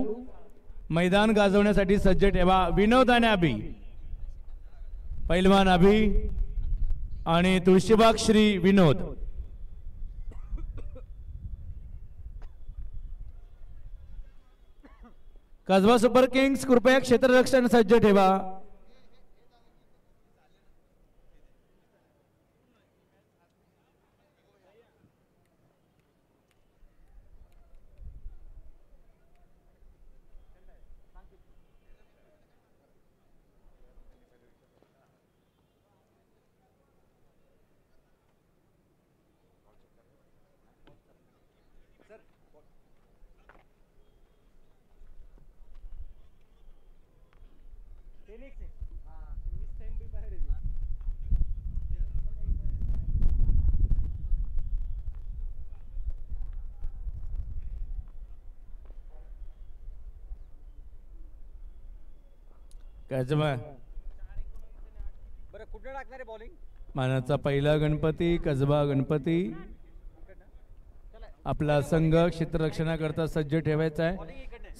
मैदान गाजवण्यासाठी सज्ज ठेवा. विनोद आणि अभि पैलवान अभि आणि तुळशीबाग श्री विनोद. कसबा सुपर किंग्स कृपया क्षेत्ररक्षण सज्ज ठेवा. मानाचा पहिला गणपती कसबा गणपती आपला संघ क्षेत्ररक्षणाकरता सज्ज ठेवायचा आहे.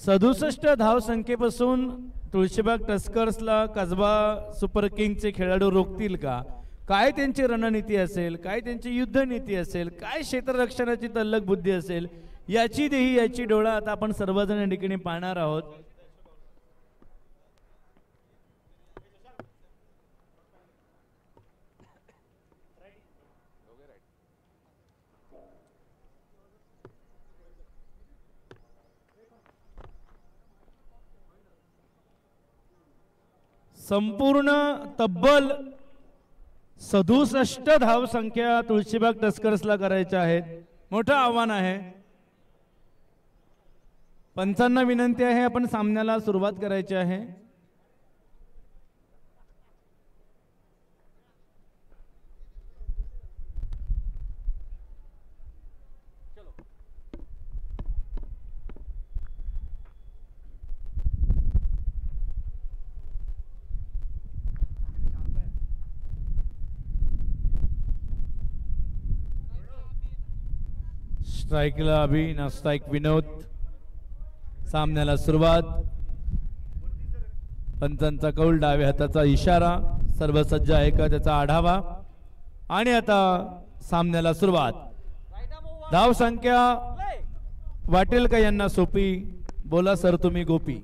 67 धाव संख्येपासून तुळशीबाग टस्कर्सला कसबा सुपर किंगचे खेळाडू रोखतील का? काय त्यांची रणनीती असेल, काय त्यांची युद्धनीती असेल, काय क्षेत्ररक्षणाची तल्लख बुद्धी असेल याची देही याची डोळा आता आपण सर्वजण या ठिकाणी पाहणार आहोत. संपूर्ण तब्बल 67 धाव संख्या तुळशीबाग टस्कर्सला करायच्या आहेत. मोठं आव्हान आहे. पंचांना विनंती आहे आपण सामन्याला सुरुवात करायची आहे. स्ट्राईकला अभि ना स्ट्राईक विनोद. सामन्याला सुरुवात. पंचांचा कौल, डाव्या हाताचा इशारा. सर्व सज्ज आहे का त्याचा आढावा. आणि आता सामन्याला सुरुवात. धाव संख्या वाटेल का यांना सोपी, बोला सर तुम्ही गोपी.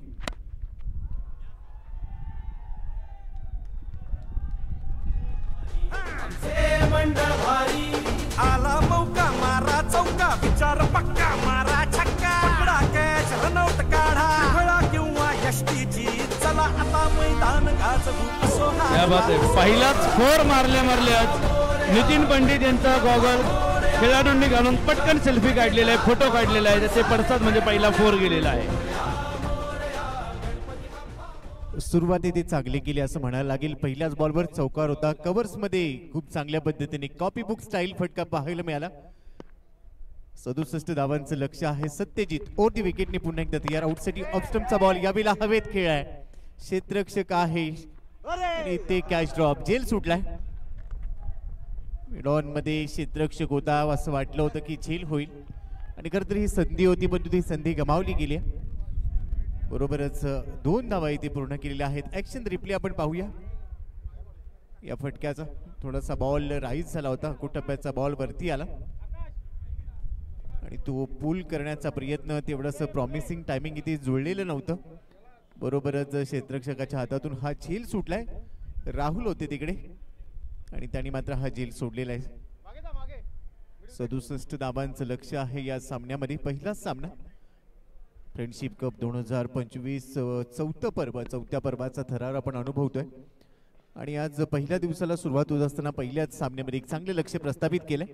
आला मौका मारा चौका, विचार पक्का मारा छक्का. पकडा कॅच रनआउट काढा, फळा किंवा यष्टीची. चला आता मैदान गाजवू असो हा. या बात आहे. पहिलाच फोर मारल्याच नितीन पंडित यांचा गॉगल खेळाडूंनी घालून पटकन सेल्फी काढलेला आहे, फोटो काढलेला आहे. त्याचे पडसाद म्हणजे पहिला फोर गेलेला आहे. सुरुवाती ते चांगली केली असं म्हणायला लागेल. पहिल्याच बॉलवर चौकार होता. कव्हर्स मध्ये खूप चांगल्या पद्धतीने कॉपी बुक स्टाईल फटका पाहायला मिळाला. 67 धावांचं लक्ष आहे. सत्यजित ओरती विकेटने पुन्हा एकदा तयार. आउटसाठी ऑफस्टम्पचा बॉल यावेळेला हवेत खेळाय. क्षेत्ररक्षक आहे आणि ते कॅच ड्रॉप. जेल सुटलाय. मिडॉन मध्ये क्षेत्ररक्षक होता, असं वाटलं होतं की झेल होईल आणि खरं तर ही संधी होती, पण ती संधी गमावली गेली. बरोबरच 2 धावा इथे पूर्ण केलेल्या आहेत. ऍक्शन रिप्ले आपण पाहूया. या फटक्याचा थोडासा बॉल राईज झाला होता. कुटप्प्याचा बॉल वरती आला आणि तो पूल करण्याचा प्रयत्न तेवढंसं प्रॉमिसिंग टायमिंग इथे जुळलेलं नव्हतं. बरोबरच क्षेत्ररक्षकाच्या हातातून हा झेल सुटलाय. राहुल होते तिकडे आणि त्यांनी मात्र हा झेल सोडलेला आहे. 67 धावांचं लक्ष आहे या सामन्यामध्ये. पहिलाच सामना फ्रेंडशिप कप 2025 चौथ्या पर्वाचा थरार आपण अनुभवतोय आणि आज पहिल्या दिवसाला सुरुवात होत असताना पहिल्याच सामन्यामध्ये एक चांगले लक्ष प्रस्थापित केलंय.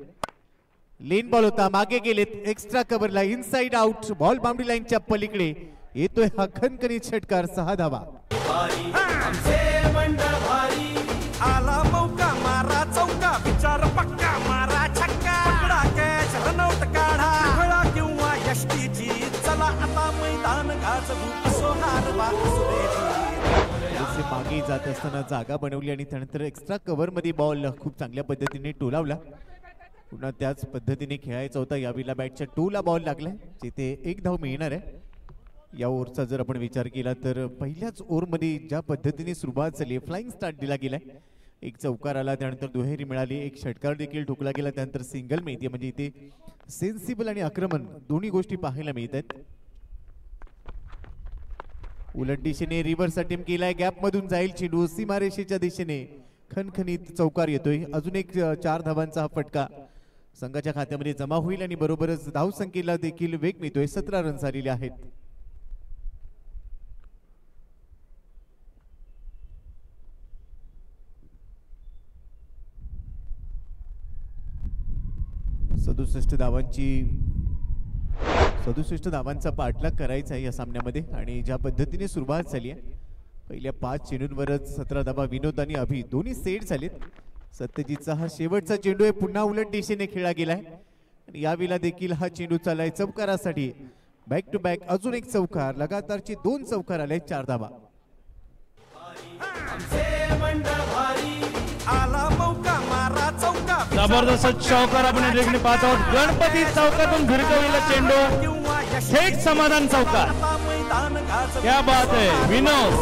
लेन बॉल होता, मागे गेलेत. एक्स्ट्रा कव्हरला इनसाइड आउट. बॉल बाउंड्री लाईनच्या पलीकडे येतोय हा खणखणीत षटकार. 6 धावा. आला मौका मारा चौका, विचार पक्का मारा छक्का. पकडा कॅच रनआउट काढा, फळा किंवा यष्टीची. चला आता मैदान गाजवू असो हारवा मागे जात असताना जागा बनवली आणि त्यानंतर एक्स्ट्रा कव्हर मध्ये बॉल खूप चांगल्या पद्धतीने टोलावला. पुन्हा त्याच पद्धतीने खेळायचा होता. यावेळेला बॅटच्या टोला बॉल लागलाय, जिथे 1 धाव मिळणार आहे. या ओव्हरचा जर आपण विचार केला तर पहिल्याच ओव्हरमध्ये ज्या पद्धतीने सुरुवात झाली, फ्लाइंग स्टार्ट दिला गेलाय. एक चौकार आला, त्यानंतर दुहेरी मिळाली, एक षटकार देखील ठोकला गेला, त्यानंतर सिंगल मिळते. म्हणजे इथे सेन्सिबल आणि आक्रमण दोन्ही गोष्टी पाहायला मिळत आहेत. उलट दिशेने रिव्हर्स अटेम्प्ट केलाय. गॅप मधून जाईल चेंडू, सीमारेषेच्या दिशेने खणखणीत चौकार येतोय. अजून एक 4 धावांचा हा फटका संघाच्या खात्यामध्ये जमा होईल आणि बरोबरच धावसंख्येला देखील वेग मिळतोय. 17 रन झालेले आहेत. सदुसष्ट धावांचा पाठलाग करायचा आहे या सामन्यामध्ये आणि ज्या पद्धतीने सुरुवात झाली आहे, पहिल्या 5 चेंडूंवरच 17 धावा विनोद आणि अभि दोन्ही सेट झालेत. सत्यजितचा हा शेवटचा चेंडू आहे, पुन्हा उलट दिशेने खेळला गेलाय आणि यावेळेला देखील हा चेंडू चाललाय चौकारासाठी. बॅक टू बॅक अजून एक चौकार, लगातारचे 2 चौकार आले. 4 धावा. आला मौका मारा चौका, जबरदस्त चौकार आपण या ठिकाणी पाहत आहोत. गणपती चौकातून भिरकवलेला चेंडू थेट समाधान चौकार. क्या बात आहे विनोद.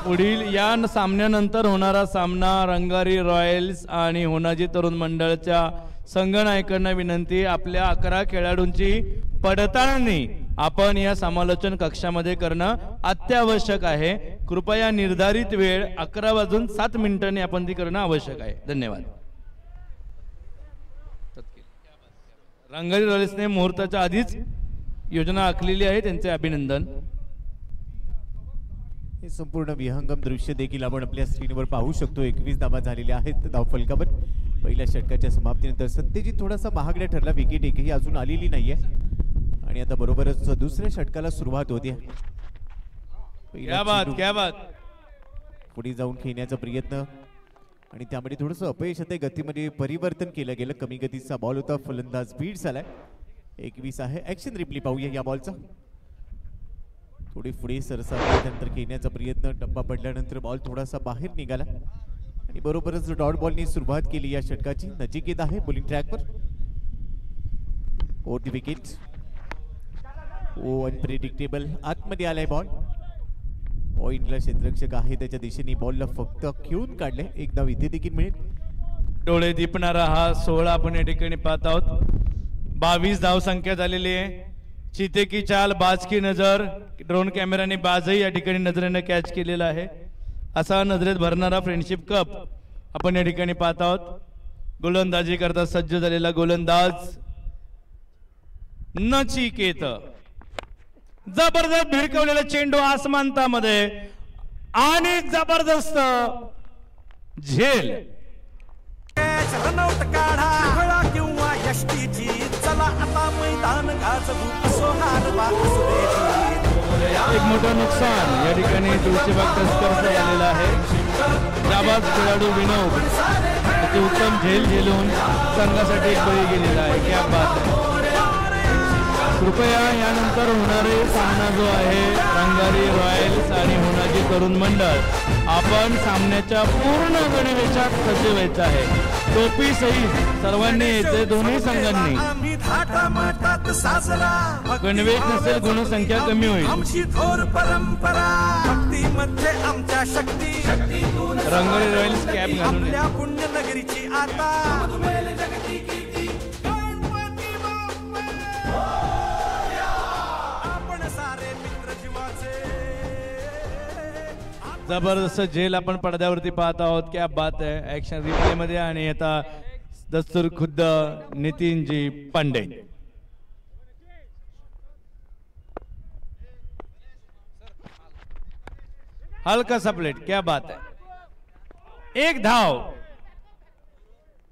पुढील या सामन्यानंतर होणारा सामना रंगारी रॉयल्स आणि होनाजी तरुण मंडळच्या संघनायकांना विनंती, आपल्या 11 खेळाडूंची पडताळणी आपण या समालोचन कक्षामध्ये करणं अत्यावश्यक आहे. कृपया निर्धारित वेळ 11:07 आपण ती करणं आवश्यक आहे. धन्यवाद. रंगारी रॉयल्सने मुहूर्ताच्या आधीच योजना आखलेली आहे, त्यांचे अभिनंदन. हे संपूर्ण विहंगम दृश्य देखील आपण आपल्या स्क्रीनवर पाहू शकतो. 21 धावा झालेल्या आहेत धावफलकावर. पहिल्या षटकाच्या समाप्तीनंतर सत्यजित थोडासा महागडा ठरला. विकेट एकही अजून आलेली नाहीये आणि आता बरोबरच दुसऱ्या षटकाला सुरुवात होते. पुढे जाऊन खेळण्याचा प्रयत्न आणि त्यामध्ये थोडंसं अपयश होते. गतीमध्ये परिवर्तन केलं गेलं. कमी गतीचा बॉल होता, फलंदाज स्पीड झालाय. 21 आहे. ऍक्शन रिप्ले पाहूया या बॉलचा. थोडी पुढे सरसा त्यानंतर खेळण्याचा प्रयत्न, टप्पा पडल्यानंतर बॉल थोडासा बाहेर निघाला आणि बरोबरच डॉट बॉलनी सुरुवात केली या षटकाची. नचिकेत आहे बॉलिंग ट्रॅकवर. Over the wicket. अनप्रेडिक्टेबल आतमध्ये आलाय बॉल. पॉइंटला क्षेत्ररक्षक आहे त्याच्या दिशेने बॉलला फक्त खेळून काढले. एक धाव इथे देखील मिळेल. डोळे दिपणारा हा 16 आपण या ठिकाणी पाहत आहोत. 22 धाव संख्या झालेली आहे. चिते की चाल बाज की नजर. ड्रोन कॅमेराने बाजही या ठिकाणी नजरेनं कॅच केलेला आहे. असा नजरेत भरणारा फ्रेंडशिप कप आपण या ठिकाणी पाहत आहोत. गोलंदाजी करता सज्ज झालेला गोलंदाज नचिकेत. जबरदस्त भिरकवलेला चेंडू आसमांतामध्ये आणि जबरदस्त झेल. रनआउट काढा घोडा किंवा यष्टीची. चला आता मैदान गाजवू सोहार एक मोठं नुकसान या ठिकाणी तुळशीबाग तस्करचं झालेलं आहे. जाबाज खेळाडू विनोद त्याची उत्तम झेल झेलून संघासाठी एक बळी गेलेला आहे. क्या बात आहे. कृपया यानंतर होणारे सामना जो आहे रंगारी रॉयल्स आणि होनाजी तरुण मंडळ आपण सामन्याच्या पूर्ण गणवेशात सज्ज व्हायचं आहे. टोपी सहित सर्वांनी यायचे दोन्ही संघांनी. गणवेश नसेल गुणसंख्या कमी होईल. आमची थोर परंपरा भक्तीमध्ये आमच्या शक्ती. रंगारी रॉयल्स कॅप घालून आपल्या पुण्यनगरीची आता. जबरदस्त झेल आपण पडद्यावरती पाहत आहोत. क्या बात आहे. ऍक्शन रिप्ले मध्ये आणि आता दस्तूर खुद्द नितीनजी पांडे. हल्का सा प्लेट. क्या बात है. एक धाव.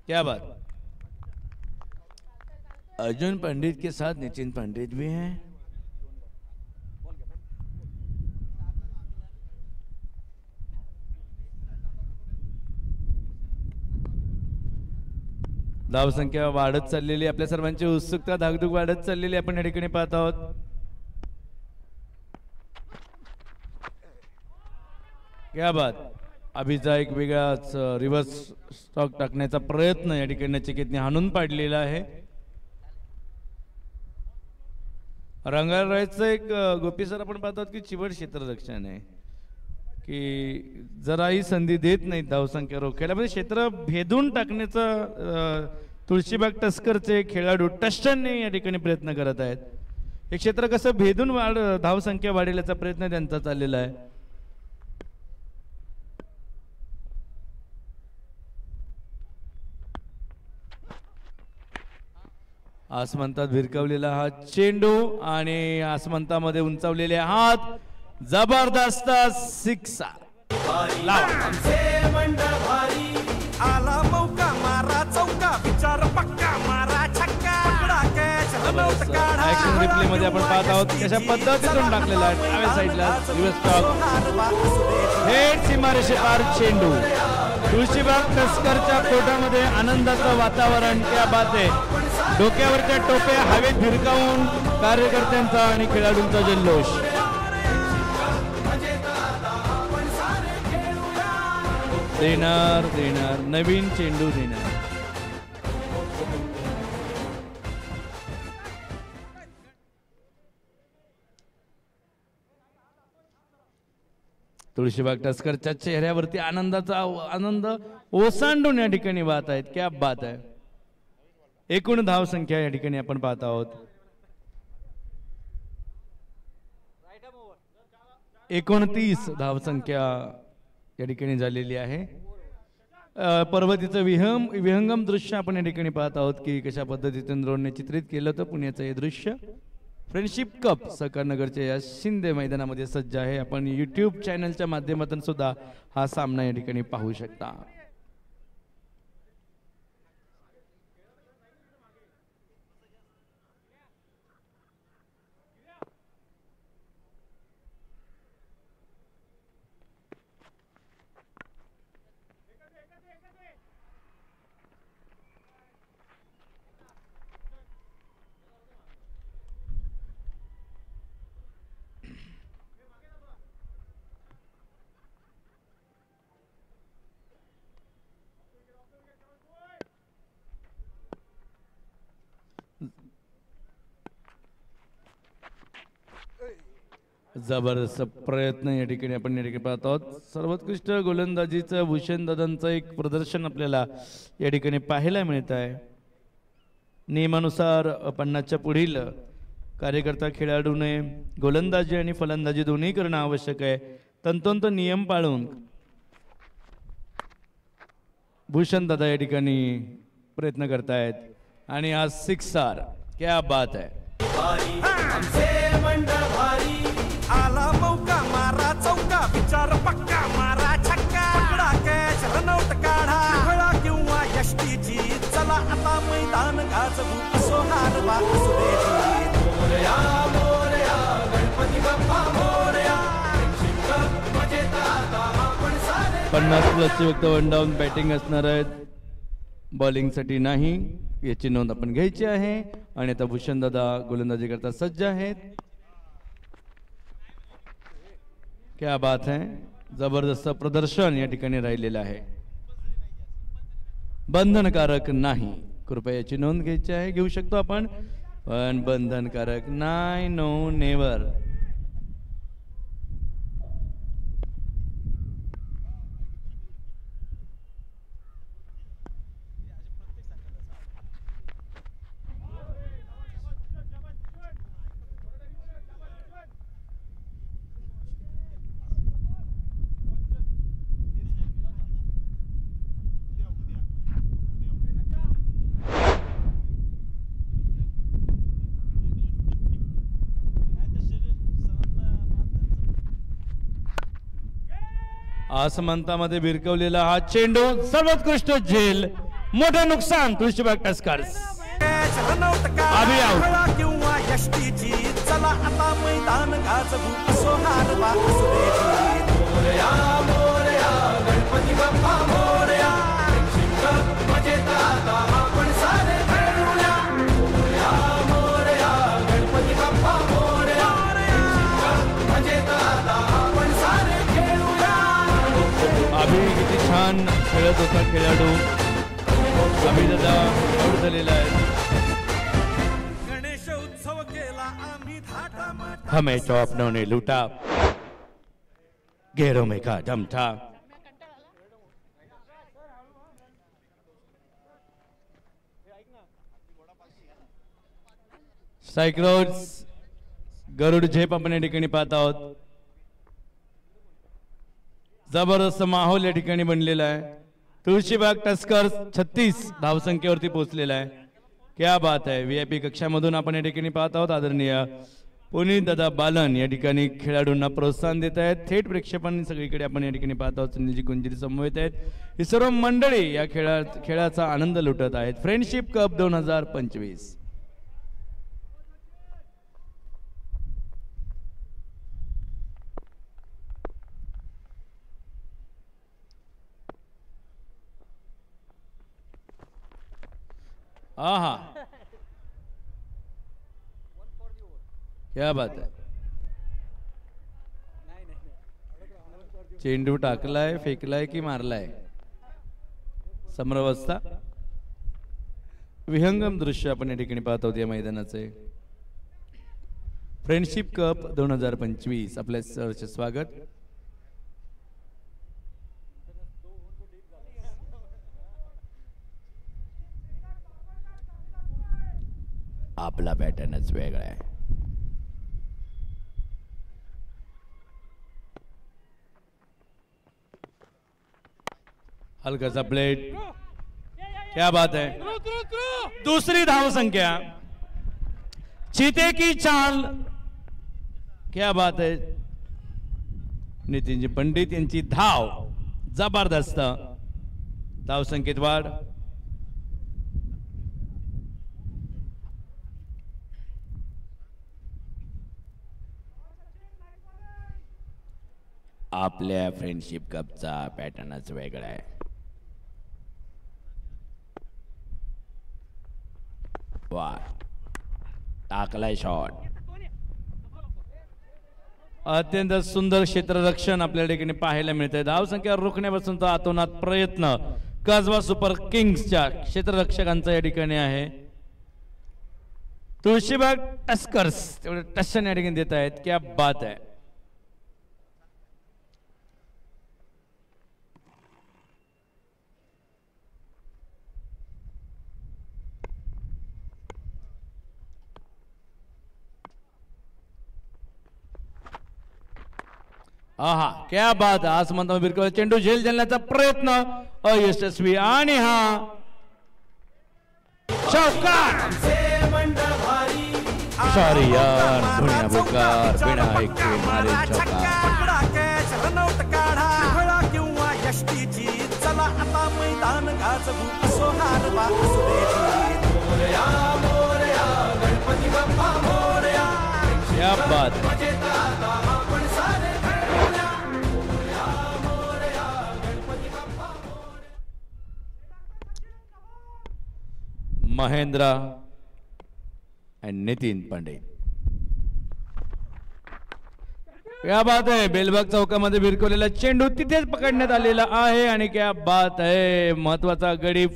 क्या बात. अर्जुन पंडित के साथ नितिन पंडित भी हैं. धावसंख्या वाढत चाललेली. आपल्या सर्वांची उत्सुकता धाकधूक वाढत चाललेली आपण या ठिकाणी पाहत आहोत. क्या बात. अभिचा एक वेगळाच रिव्हर्स स्टॉक टाकण्याचा प्रयत्न या ठिकाणी नचिकेतने हाणून पाडलेला आहे. रंगारायचं एक गोपी सर आपण पाहतो की चिवट क्षेत्ररक्षण आहे की जराही संधी देत नाहीत धावसंख्या रोखायला. म्हणजे क्षेत्र भेदून टाकण्याचा तुळशीबाग टस्करचे खेळाडू टस्टनने या ठिकाणी प्रयत्न करत आहेत. हे क्षेत्र कसं भेदून धावसंख्या वाढवण्याचा प्रयत्न त्यांचा चाललेला आहे. आसमंतात भिरकवलेला हा चेंडू आणि आसमंतामध्ये उंचावलेले हात. जबरदस्त सिक्स. आला मौका मारा चौका विचार पक्का मारा छक्का. ऍक्शन रिप्ले मध्ये आपण पाहत आहोत कशा पद्धतीतून टाकलेला आहे. डाव्या साईडला रिव्हर्स स्टॉक. थेट सीमारेषे पार चेंडू. तुळशीबाग टस्करच्या कोर्टामध्ये आनंदाचं वातावरण. क्या बात आहे. डोक्यावरच्या टोप्या हवेत भिरकावून कार्यकर्त्यांचा आणि खेळाडूंचा जल्लोष. देणार देणार नवीन चेंडू देणार. तुळशीबाग टस्करच्या चेहऱ्यावरती आनंदाचा आनंद ओसांडून या ठिकाणी वाहत आहेत. क्या बात आहे. एकूण धाव संख्या या ठिकाणी आपण पाहत आहोत 29 धाव संख्या या ठिकाणी झालेली आहे. पर्वतीचं विहंगम दृश्य आपण या ठिकाणी पाहत आहोत की कशा पद्धतीतून द्रोणने चित्रित केलं होतं. पुण्याचं हे दृश्य फ्रेंडशिप कप सहकारनगरच्या या शिंदे मैदानामध्ये सज्ज आहे. आपण यूट्यूब चॅनलच्या माध्यमातून सुद्धा हा सामना या ठिकाणी पाहू शकता. जबरदस्त प्रयत्न या ठिकाणी आपण या ठिकाणी पाहत आहोत. सर्वोत्कृष्ट गोलंदाजीचं भूषण दादांचं एक प्रदर्शन आपल्याला या ठिकाणी पाहायला मिळत आहे. नियमानुसार 50च्या पुढील कार्यकर्ता खेळाडूने गोलंदाजी आणि फलंदाजी दोन्ही करणं आवश्यक आहे. तंतोतंत नियम पाळून भूषण दादा या ठिकाणी प्रयत्न करतायत आणि आज 6 क्या बात है. आला मौका मारा चौका विचार पक्का मारा छक्का पकडा कॅच रनआउट काढा फळा किंवा यष्टीची चला आता मैदान गाजवू असो हार वा असो देजी. मोरया मोरया गणपती बाप्पा मोरया मजेत आता आपण सारे 50+ वक्त वन डाऊन बॅटिंग असणार आहेत. बॉलिंगसाठी नाही याची नोंद आपण घ्यायची आहे. आणि आता भूषण दादा गोलंदाजी करता सज्ज आहेत. क्या बात है. जबरदस्त प्रदर्शन या ठिकाणी राहिलेलं आहे. बंधनकारक नाही, कृपया याची नोंद घ्यायची आहे. घेऊ शकतो आपण पण बंधनकारक नाही. No never. आसमंतामध्ये भिरकवलेला हा चेंडू सर्वोत्कृष्ट झेल. मोठं नुकसान तुळशीबाग टस्कर्स. अभि आउट किंवा यष्टीची चला आता मैदान गाजवू असो हार वा असो देजी. मोरया मोरया गणपती बाप्पा मोरया मजेत आता आपण सारे खेळूया. मोरया मोरया गणपती बाप्पा मोरया मजेत आता आपण सारे खेळूया. अभि किती छान खेळत होता खेळाडू. अभि दादा आउट झालेला आहे. गणेश उत्सव केला आम्ही थाटामाट. हमें तो अपनों ने लूटा, गैरों में का दम था. स्ट्राइक रोड्स गरुड झेप आपण या ठिकाणी पाहत आहोत. जबरदस्त माहोल या ठिकाणी बनलेला आहे. तुळशीबाग टस्कर्स 36 धावसंख्येवरती पोहोचलेला आहे. क्या बात आहे. VIP कक्षामधून आपण या ठिकाणी पाहत आहोत. आदरणीय पुनीत दादा बालन या ठिकाणी खेळाडूंना प्रोत्साहन देत आहेत. थेट प्रेक्षेपण सगळीकडे आपण या ठिकाणी पाहत आहोत. संजयजी कुंजिरी समवेत आहेत. ही सर्व मंडळी या खेळाचा आनंद लुटत आहेत. Friendship cup 2025. आहा क्या बात है. चेंडू टाकलाय, फेकलाय की मारलाय. समरावस्था विहंगम दृश्य आपण या ठिकाणी पाहत आहोत या मैदानाचे. फ्रेंडशिप कप 2025 आपल्या सर्वचे स्वागत. आपला पॅटर्नच वेगळा आहे. हलकासा प्लेट. क्या बात है. दूसरी धाव संख्या. चीते की चाल. क्या बात है. नितीनजी पंडित यांची धाव जबरदस्त. धाव संख्येत वाढ. आपल्या फ्रेंडशिप कपचा पॅटर्नच वेगळा आहे. वा टाकलाय शॉट. अत्यंत सुंदर क्षेत्ररक्षण आपल्या ठिकाणी पाहायला मिळतंय. धावसंख्या रोखण्यापासून तो आतोनात प्रयत्न कसबा सुपर किंग्सच्या क्षेत्ररक्षकांचा या ठिकाणी आहे. तुळशीबाग टस्कर्स तेवढे टशन या ठिकाणी देत आहेत. क्या बात आहे. आहा क्या बात आहे. आसमंत बिरकवला चेंडू झेल झेलण्याचा प्रयत्न अयशस्वी आणि हा चौकार. सॉरी यार धुनिया बेकार बिना ऐके मारे चौकार. पकडा कॅच रनआउट काढा घोळा किंवा यष्टीची चला आता मैदान गाजवू असो हार वा असो देती. मोरया मोरया गणपती बाप्पा मोरया. क्या बात. आपण सारे खेळूया. मोरया मोरया गणपती बाप्पा मोरया. महेंद्र आणि नितीन पांडे. क्या बात आहे. बेलबाग चौकामध्ये भिरकवलेला चेंडू तिथेच पकडण्यात आलेला आहे आणि क्या बात आहे. महत्वाचा गडी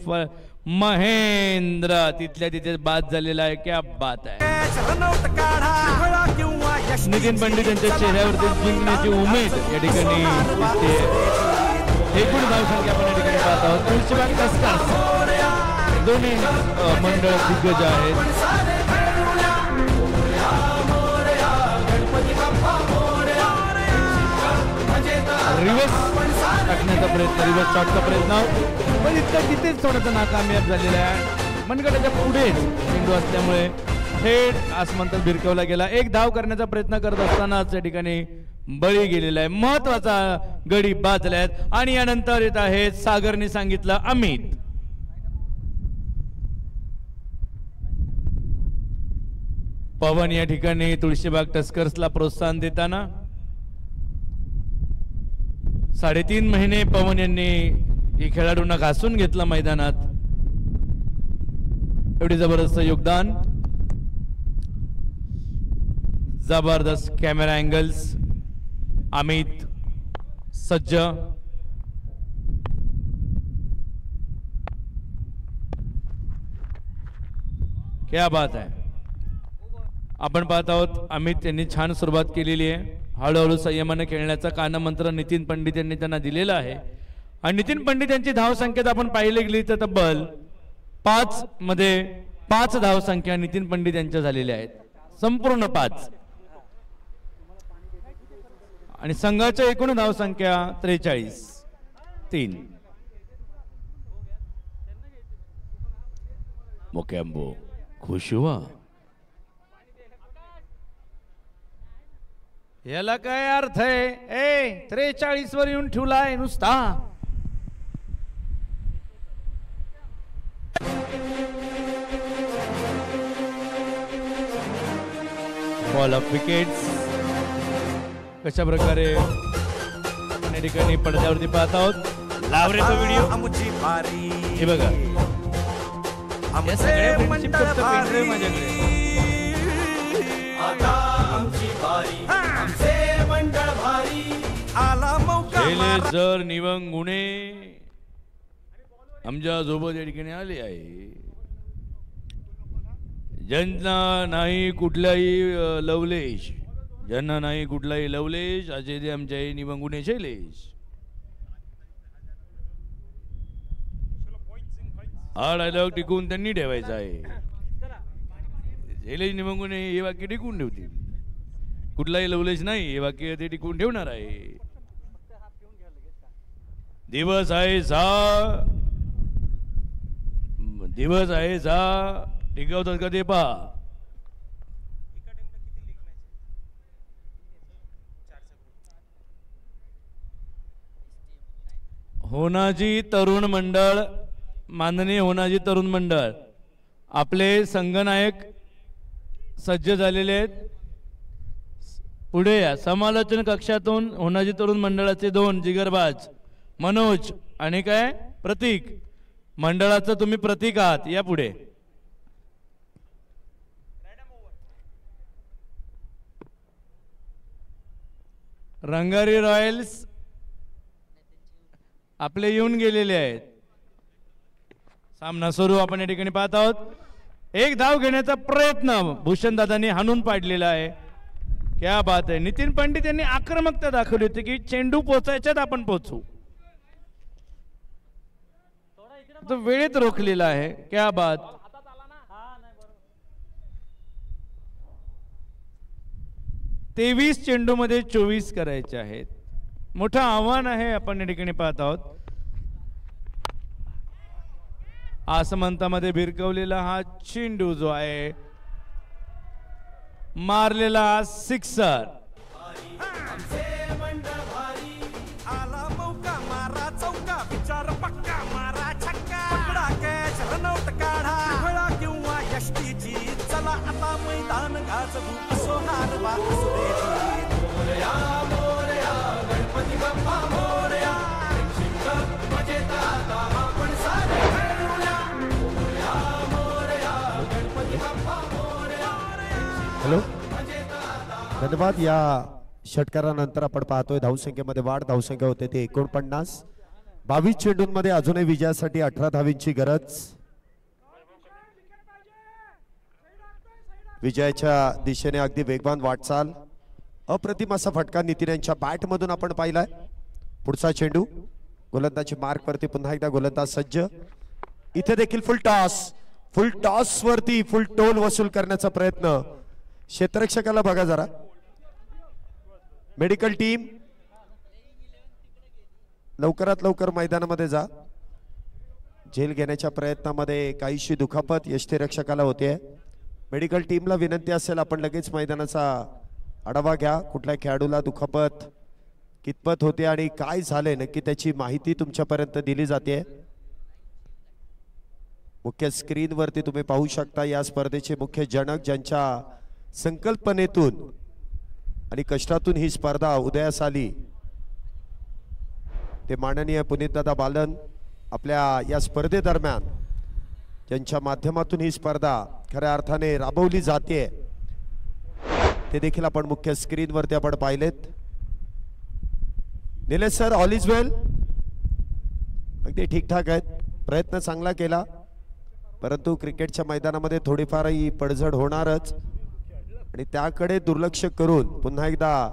महेंद्र तिथल्या तिथेच बाद झालेला आहे. क्या बात आहे. नितीन पंडित यांच्या चेहऱ्यावरती जिंकण्याची उमेद या ठिकाणी दिसते. एकूण धावसंख्या आपण या ठिकाणी पाहत आहोत. तुळशीबाग तस्कर्स दोन्ही मंडळ दिग्गज आहेत. रिव्हर्स टाकण्याचा प्रयत्न रिव्हर्स शॉटचा प्रयत्न पण इतकं तिथेच थोडंसं नाकामयाब झालेलं आहे. मनगटाच्या पुढेच चेंडू असल्यामुळे थेट आसमंतात भिरकवला गेला. एक धाव करण्याचा प्रयत्न करत असतानाच या ठिकाणी बळी गेलेला आहे. महत्वाचा गडी बाद झाला आहे आणि यानंतर येत आहे सागरने सांगितलं अमित. पवन या ठिकाणी तुळशीबाग टस्कर्सला प्रोत्साहन देताना 3.5 महिने पवन यांनी खेळाडूंना घासून घेतला मैदानात. एवढी जबरदस्त योगदान. जबरदस्त कॅमेरा अँगल्स. अमित सज्ज. क्या बात आहे. आपण पाहत आहोत अमित यांनी छान सुरुवात केलेली आहे. हळूहळू संयमाने खेळण्याचा कानमंत्र नितीन पंडित यांनी त्यांना दिलेला आहे आणि नितीन पंडित यांची धावसंख्या आपण पाहिले गेली तर तब्बल 5 मध्ये 5 धावसंख्या नितीन पंडित यांच्या झालेल्या आहेत. संपूर्ण 5 आणि संघाच्या एकूण धावसंख्या 43-3. मोकॅम्बो खुश हुआ. याला काय अर्थ आहे. 43 वर येऊन ठेवलाय नुसता. Ball of wickets. कशा प्रकारे या ठिकाणी पडद्यावरती पाहत आहोत. लावरेचा व्हिडिओ आमची बारी. हे बघा या सगळ्या आमचे फ्रेंडशिप मंडळ फक्त पेनड्राईव्ह भारी. माझ्याकडे. आता आमची बारी. आमचे मंडळ भारी. आला मौका शैलेश जर निवंगुणे आमच्या सोबत या ठिकाणी आले आहे. ज्यांना नाही कुठलाही लवलेश, ज्यांना नाही कुठलाही लवलेश असे ते आमच्या निवंगुणे शैलेश. हा डायलॉग टिकून त्यांनी ठेवायचा आहे. शैलेश निवंगुणे हे वाक्य टिकून ठेवतील. कुठलाही लवलेश नाही हे वाक्य ते टिकून ठेवणार आहे. दिवस आहे सा टिकवतात का ते पहा. होनाजी तरुण मंडळ, माननीय होनाजी तरुण मंडळ आपले संघनायक सज्ज झालेले आहेत. पुढे या. समालोचन कक्षातून होनाजी तरुण मंडळाचे 2 जिगरबाज मनोज आणि काय प्रतीक. मंडळाचं तुम्ही प्रतीक आहात. या पुढे. रंगारी रॉयल्स आपले येऊन गेलेले आहेत. सामना सुरू आपण या ठिकाणी पाहत आहोत. एक धाव घेण्याचा प्रयत्न भूषण दादांनी हाणून पाडलेला आहे. क्या बात आहे. नितीन पंडित यांनी आक्रमकता दाखवली होती की चेंडू पोचायच्यात आपण पोचू. तो वेळेत रोखलेला आहे. क्या बात. तेवीस चेंडू मध्ये 24 करायचे आहेत. मोठं आव्हान आहे आपण या ठिकाणी पाहत आहोत. आसमंतामध्ये भिरकवलेला हा चेंडू जो आहे मारलेला सिक्सर. आला मौका मारा चौका विचार पक्का मारा छक्का पकडा कॅच रनआउट काढा फळा किंवा यष्टीची चला आता मैदान गाजवू असो हार वा असो दे जीत. मोरया मोरया गणपती बाप्पा मोरया शिक्षक मजेत आता आपण सारे खेळूया. मोरया मोरया गणपती बाप्पा मोरया. हॅलो धन्यवाद. या षटकारानंतर आपण पाहतोय धावसंख्येमध्ये वाढ. धावसंख्या होते ती 49. 22 चेंडूंमध्ये अजूनही विजयासाठी 18 धावींची गरज. विजयाच्या दिशेने अगदी वेगवान वाटचाल. अप्रतिम असा फटका नितीन यांच्या बॅट मधून आपण पाहिलाय. पुढचा चेंडू गोलंदाजी मार्क वरती. पुन्हा एकदा गोलंदाज सज्ज. इथे देखील फुल टॉस वरती फुल टोल वसूल करण्याचा प्रयत्न. क्षेत्ररक्षकाला बघा जरा. मेडिकल टीम लवकरात लवकर मैदानामध्ये जा. झेल घेण्याच्या प्रयत्नामध्ये काहीशी दुखापत यष्टीरक्षकाला होते. मेडिकल टीमला विनंती असेल आपण लगेच मैदानाचा आढावा घ्या. कुठल्या खेळाडूला दुखापत कितपत होते आणि काय झाले नक्की त्याची माहिती तुमच्यापर्यंत दिली जाते. मुख्य स्क्रीनवरती तुम्ही पाहू शकता या स्पर्धेचे मुख्य जनक ज्यांच्या संकल्पनेतून आणि कष्टातून ही स्पर्धा उदयास आली ते माननीय पुनीतदादा बालन. आपल्या या स्पर्धेदरम्यान ज्यांच्या माध्यमातून ही स्पर्धा खऱ्या अर्थाने राबवली जाते ते देखील आपण मुख्य स्क्रीनवरती आपण पाहिलेत. निलेश सर ऑल इज वेल. अगदी ठीकठाक आहेत. प्रयत्न चांगला केला परंतु क्रिकेटच्या मैदानामध्ये थोडीफार ही पडझड होणारच आणि त्याकडे दुर्लक्ष करून पुन्हा एकदा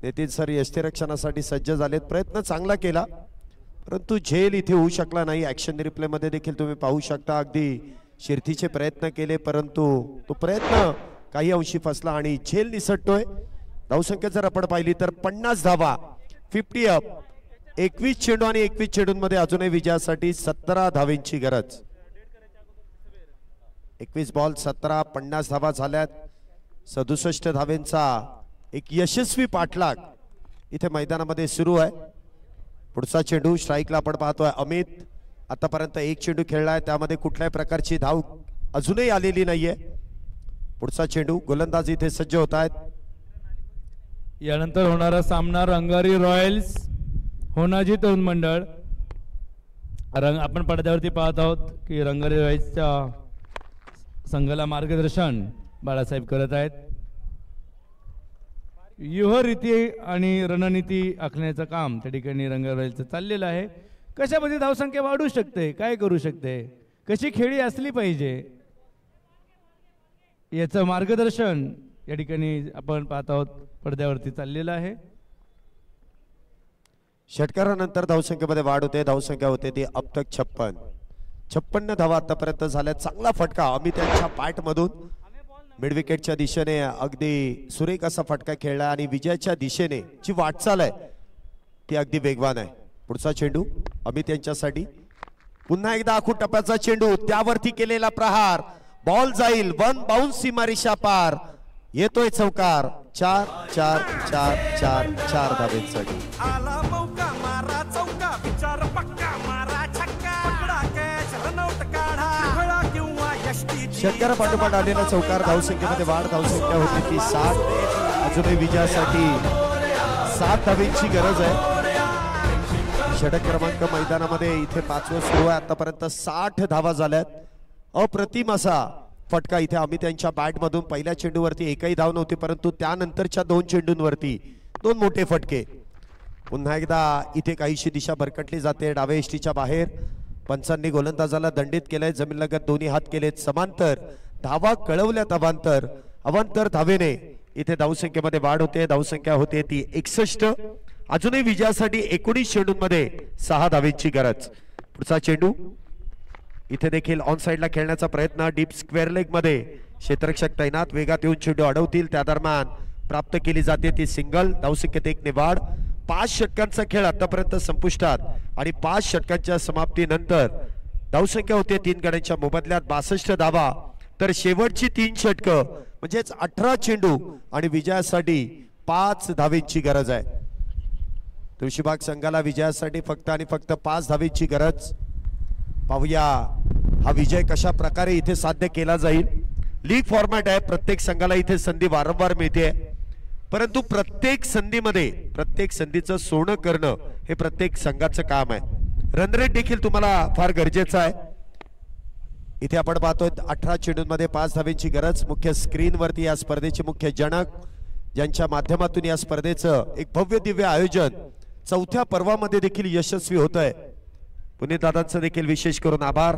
नितीन सर यष्टीरक्षणासाठी सज्ज झालेत. प्रयत्न चांगला केला परंतु झेल इथे होऊ शकला नाही. ऍक्शन रिप्ले मध्ये देखील तुम्ही पाहू शकता अगदी शिरतीचे प्रयत्न केले परंतु तो प्रयत्न काही अंशी फसला आणि झेल निसटतोय. धावसंख्या जर आपण पाहिली तर 50 धावा 50 अप. 21 चेंडू आणि 21 चेंडूंमध्ये अजूनही विजयासाठी 17 धावेंची गरज. 21 बॉल 17 50 धावा झाल्यात. 67 धावेंचा एक यशस्वी पाठलाग इथे मैदानामध्ये सुरू आहे. पुढचा चेंडू स्ट्राईकला आपण पाहतोय अमित. आतापर्यंत एक चेंडू खेळलाय त्यामध्ये कुठल्याही प्रकारची धाव अजूनही आलेली नाहीये. पुढचा चेंडू गोलंदाजी इथे सज्ज होत आहेत. यानंतर होणारा सामना रंगारी रॉयल्स होनाजी तरुण मंडळ. आपण पडद्यावरती पाहत आहोत की रंगारी रॉयल्सच्या संघाला मार्गदर्शन बाळासाहेब करत आहेत. व्यूहरीती आणि रणनीती आखण्याचं काम त्या ठिकाणी रंगारी रॉयल्सचं चाललेलं आहे. कशामध्ये धावसंख्या वाढू शकते, काय करू शकते, कशी खेळी असली पाहिजे याचं मार्गदर्शन या ठिकाणी आपण पाहत आहोत पडद्यावरती चाललेलं आहे. षटकारानंतर धावसंख्येमध्ये वाढ होते. धावसंख्या होते ती अब तक 56 धावा आतापर्यंत झाल्या. चांगला फटका अमित यांच्या बॅट मधून मिड विकेटच्या दिशेने अगदी सुरेख असा फटका खेळला आणि विजयाच्या दिशेने जी वाटचाल आहे ती अगदी वेगवान आहे. पुढचा चेंडू अमित यांच्यासाठी. पुन्हा एकदा आखूड टप्प्याचा चेंडू त्यावरती केलेला प्रहार. बॉल जाईल 1 बाउन्स सीमारेषा पार. येतोय चौकार. 4 धावेंसाठी. आला मौका मारा चौका विचार पक्का मारा छक्का पकडा कॅच रनआउट काढा फळा किंवा यष्टीची. षटकारा पाठोपाठ आलेला चौकार. धावसंख्येमध्ये वाढ. धावसंख्या होती ती 7. अजूनही विजयासाठी 7 धावेंची गरज आहे. षटक क्रमांक मैदानामध्ये इथे 5वं सुरू आहे. आतापर्यंत 60 धावा झाल्यात. अप्रतिम असा फटका इथे अमित यांच्या बॅट मधून. पहिल्या चेंडूवरती एकही धाव नव्हती परंतु त्यानंतरच्या 2 चेंडूंवरती 2 मोठे फटके. पुन्हा एकदा इथे काहीशी दिशा भरकटली जाते डाव्या यष्टीच्या बाहेर. पंचांनी गोलंदाजाला दंडित केलंय. जमीनलगत दोन्ही हात केलेत समांतर. धावा कळवल्यात अवांतर. अवांतर धावेने इथे धावसंख्येमध्ये वाढ होते. धावसंख्या होते ती 61. अजूनही विजयासाठी 19 चेंडूंमध्ये 6 धावेंची गरज. पुढचा चेंडू इथे देखील ऑन साइडला खेळण्याचा प्रयत्न. डीप स्क्वेअर लेग मध्ये क्षेत्ररक्षक तैनात. वेगात येऊन चेंडू अडवतील त्या दरम्यान प्राप्त केली जाते ती सिंगल. धावसंख्येत 1 ने वाढ. 5 षटकांचा खेळ आतापर्यंत संपुष्टात आणि 5 षटकांच्या समाप्तीनंतर धावसंख्या होते 3 गड्यांच्या मोबदल्यात 62 धावा. तर शेवटची 3 षटकं म्हणजेच 18 चेंडू आणि विजयासाठी 5 धावेची गरज आहे. तुळशीबाग संघाला विजयासाठी फक्त आणि फक्त 5 धावेची गरज. पाहूया हा विजय कशा प्रकारे इथे साध्य केला जाईल. लीग फॉर्मॅट आहे, प्रत्येक संघाला इथे संधी वारंवार मिळते, परंतु प्रत्येक संधीमध्ये प्रत्येक संधीचं सोनं करणं हे प्रत्येक संघाचं काम आहे. रन रेट देखील तुम्हाला फार गरजेचं आहे. इथे आपण पाहतोय 18 चेंडूंमध्ये 5 धावेची गरज. मुख्य स्क्रीनवरती या स्पर्धेचे मुख्य जनक ज्यांच्या माध्यमातून या स्पर्धेचं एक भव्य दिव्य आयोजन 4थ्या पर्वामध्ये देखील यशस्वी होत आहे. पुनीत दादांचं देखील विशेष करून आभार.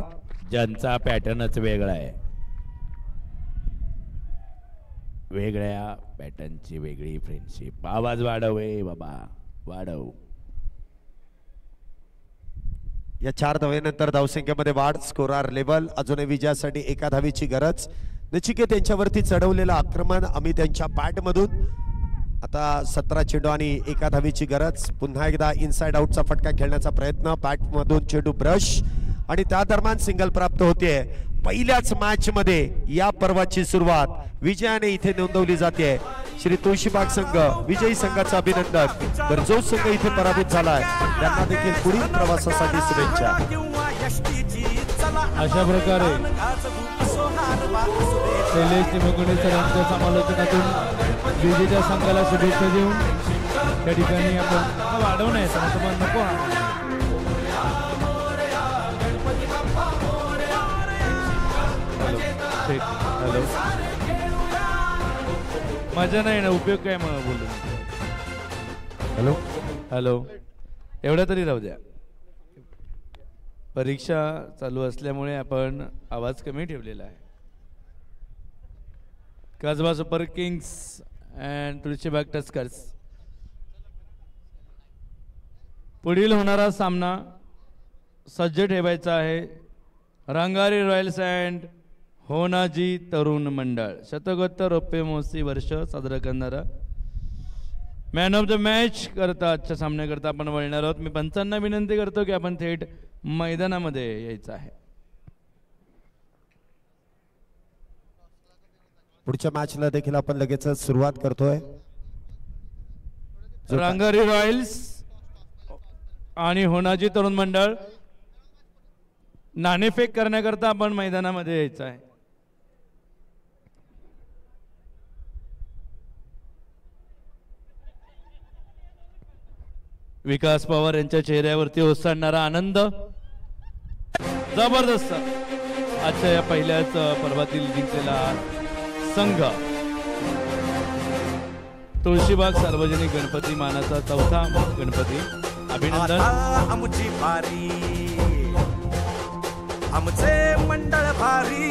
ज्यांचा पॅटर्नच वेगळा आहे, वेगळ्या पॅटर्नची वेगळी फ्रेंडशिप. आवाज वाढव बाबा, वाढव. या 4 धावेनंतर धावसंख्येमध्ये वाढ. स्कोरार लेवल अजूनही विजयासाठी 1 धावेची गरज. नचिकेत यांच्यावरती चढवलेलं आक्रमण अमित यांच्या बॅटमधून. आता 17 चेंडू आणि 1 धावेची गरज. पुन्हा एकदा इनसाइड आउटचा फटका खेळण्याचा प्रयत्न. बॅटमधून चेंडू ब्रश आणि त्या दरम्यान सिंगल प्राप्त होते. पहिल्याच मॅच मध्ये या पर्वाची सुरुवात विजयाने इथे नोंदवली जाते. श्री तुळशीबाग संघ विजयी संघाचं अभिनंदन. तर जो संघ इथे पराभूत झालाय त्यांना देखील पुढील प्रवासासाठी शुभेच्छा. अशा प्रकारे शैलेश निमगुणे सरांच्या समालोचनातून विजेत्या संघाला शुभेच्छा देऊन त्या ठिकाणी आपण वाढवणार तुम्हाला नको. हॅलो, मजा नाही ना, उपयोग काय मग बोलून. हॅलो हॅलो, एवढा तरी राहू द्या. परीक्षा चालू असल्यामुळे आपण आवाज कमी ठेवलेला आहे. Kasba super kings and Tulshibaug tuskers. पुढील होणारा सामना सज्ज ठेवायचा आहे. रंगारी रॉयल्स अँड होनाजी तरुण मंडळ. शतकोत्तर रौप्य महोत्सवी वर्ष साजरा करणारा मॅन ऑफ द मॅच करता आजच्या सामन्याकरता आपण वळणार आहोत. मी पंचांना विनंती करतो की आपण थेट मैदानामध्ये यायचं आहे. पुढच्या मॅचला देखील आपण लगेच सुरुवात करतोय. रंगारी रॉयल्स आणि होनाजी तरुण मंडळ नाणेफेक करण्याकरता आपण मैदानामध्ये यायचं आहे. विकास पवार यांच्या चेहऱ्यावरती ओसरणारा आनंद जबरदस्त. आजच्या या पहिल्याच पर्वातील जिंकलेला संघ तुळशीबाग सार्वजनिक गणपती मानाचा 4था गणपती. अभिनंदन. आमची भारी, आमचे मंडळ भारी.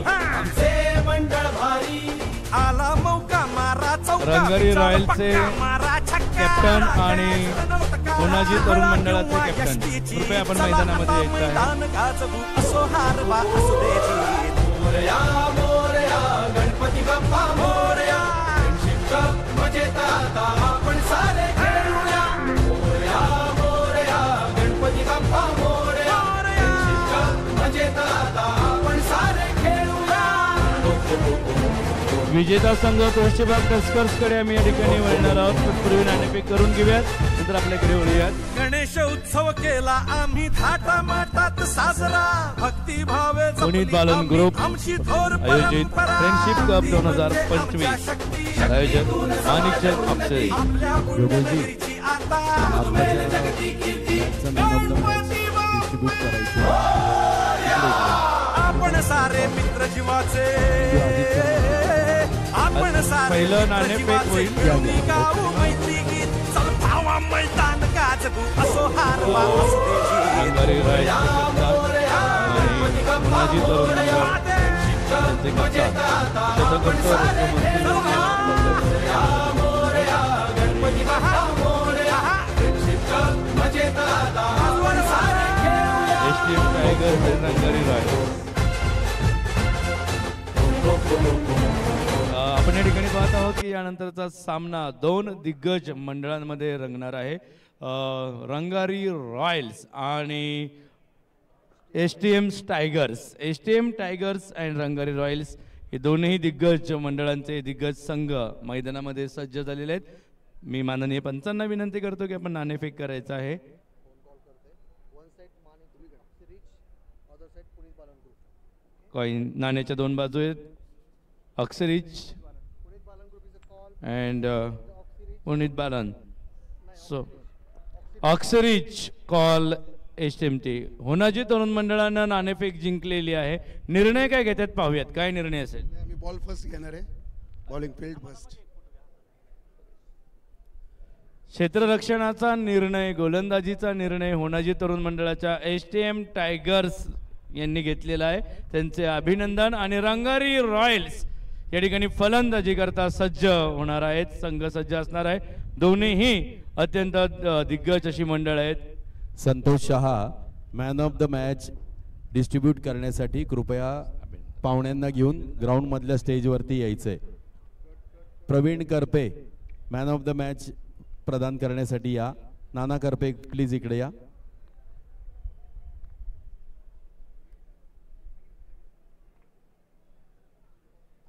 आमचे मंडळ भारी. आला मौका मारा चौका. रंगारी रॉयलचे कॅप्टन आणि होनाजी तरुण मंडळाचे कॅप्टन कृपया आपण मैदानामध्ये यायचं आहे. गणपती बाप्पा मोरया. आपण सारे खेळूया. मोरया गणपती बाप्पा मोरया. मजेत आपण सारे खेळूया. विजेता संघ तुळशीबाग टस्कर्स कडे आम्ही या ठिकाणी वळणार आहोत. पण पूर्वी नाणेफेक करून घेऊयात, नंतर आपल्याकडे वळूयात. गणेश उत्सव केला आम्ही थाटा माटात साजरा. भक्ती भावे पुनीत बालन ग्रुप आयोजित फ्रेंडशिप कप 2025. आयोजक माणिकचंद आपसे. आपण सारे मित्र जीवाचे. आपण सारे पहिलं नाणेफेक होईल. गाऊ मैत्री गीत. चल भावा मैदान गाजवू. असो हार रंगारी रॉयल्स आणि होनाजी तरुण मंडळ त्यांचे एसटीएम टायगर रंगारी रॉयल्स. आपण या ठिकाणी पाहत आहोत की यानंतरचा सामना दोन दिग्गज मंडळांमध्ये रंगणार आहे. रंगारी रॉयल्स आणि STM tigers and Rangari Royals हे दोन्ही दिग्गज मंडळांचे दिग्गज संघ मैदानामध्ये सज्ज झालेले आहेत. मी माननीय पंचांना विनंती करतो की आपण नाणेफेक करायचं आहे. कॉइन नाण्याच्या दोन बाजू आहेत. अक्षरिच अँड पुनीत बालन. सो अक्षरिच कॉल STMT. होनाजी तरुण मंडळानं नाणेफेक जिंकलेली आहे. निर्णय काय घेतात पाहूयात. काय निर्णय असेल? मी बॉल फर्स्ट घेणार आहे. Bowling field first. क्षेत्ररक्षणाचा निर्णय, गोलंदाजीचा निर्णय होनाजी तरुण मंडळाच्या STM टायगर्स यांनी घेतलेला आहे. त्यांचे अभिनंदन. आणि रंगारी रॉयल्स या ठिकाणी फलंदाजी करता सज्ज होणार आहेत. संघ सज्ज असणार आहे. दोन्हीही अत्यंत दिग्गज अशी मंडळ आहेत. Santosh Shah man of the match distribute करण्यासाठी कृपया पाहुण्यांना घेऊन ग्राउंड मधल्या स्टेजवरती यायचंय. Praveen Karpe man of the match प्रदान करण्यासाठी या. नाना करपे प्लीज इकडे या.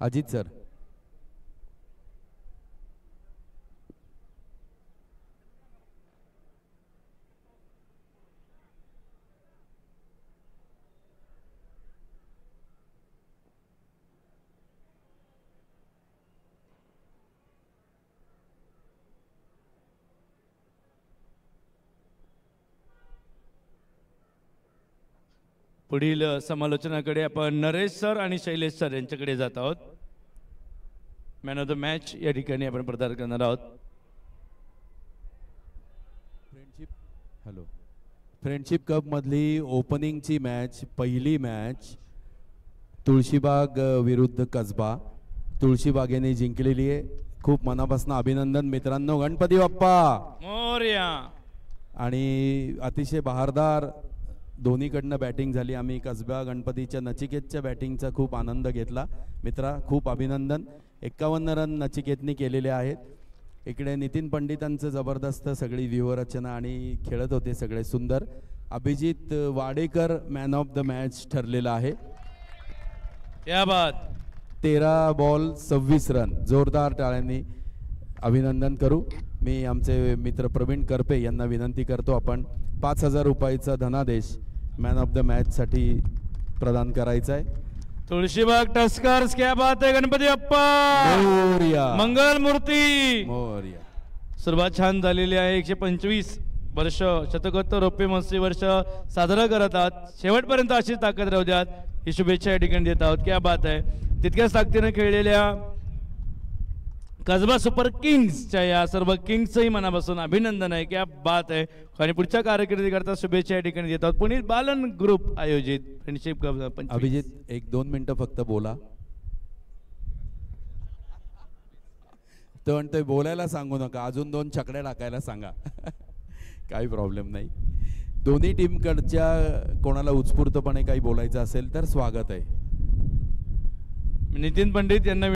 अजित सर. पुढील समालोचनाकडे आपण नरेश सर आणि शैलेश सर यांच्याकडे जात आहोत. मॅन ऑफ द मॅच या ठिकाणी आपण प्रदान करणार आहोत. फ्रेंडशिप कप मधली ओपनिंगची मॅच, पहिली मॅच तुळशीबाग विरुद्ध कसबा. तुळशीबागेने जिंकलेली आहे. खूप मनापासून अभिनंदन मित्रांनो. गणपती बाप्पा मोरया. आणि अतिशय बहारदार दोन्हीकडनं बॅटिंग झाली. आम्ही कसबा गणपतीच्या नचिकेतच्या बॅटिंगचा खूप आनंद घेतला. मित्रा खूप अभिनंदन. 51 रन नचिकेतनी केलेले आहेत. इकडे नितीन पंडितांचं जबरदस्त सगळी व्यूहरचना आणि खेळत होते सगळे सुंदर. Abhijit Wadekar man of the match ठरलेला आहे. क्या बात. 13 बॉल 26 रन. जोरदार टाळ्यांनी अभिनंदन करू. मी आमचे मित्र प्रवीण करपे यांना विनंती करतो आपण 5,000 रुपयाचा धनादेश मॅन ऑफ द मॅच साठी प्रदान करायचा आहे. तुळशीबाग टस्कर्स. क्या बात आहे. गणपती बाप्पा मोरया. मंगल मूर्ती मोरया. सुरुवात छान झालेली आहे. 125 वर्ष शतकोत्तर रौप्य महोत्सवी वर्ष साजरा करत आहात. शेवटपर्यंत अशीच ताकद राहू द्यात ही शुभेच्छा या ठिकाणी देत आहोत. क्या बात आहे. तितक्याच ताकदीने खेळलेल्या कसबा सुपर किंग्सच्या या सर्व किंग्सचंही मनापासून अभिनंदन आहे. क्या बात आहे. आणि पुढच्या कारकिर्दीकरता शुभेच्छा या ठिकाणी देत आहोत. पुनीत बालन ग्रुप आयोजित फ्रेंडशिप कप. अभिजित 1-2 मिनिटं फक्त बोला. तो म्हणतोय बोलायला सांगू नका, अजून 2 छकड्या टाकायला सांगा. काही प्रॉब्लेम नाही. दोन्ही टीमकडच्या कोणाला उत्स्फूर्तपणे काही बोलायचं असेल तर स्वागत आहे. नितीन पंडित यांना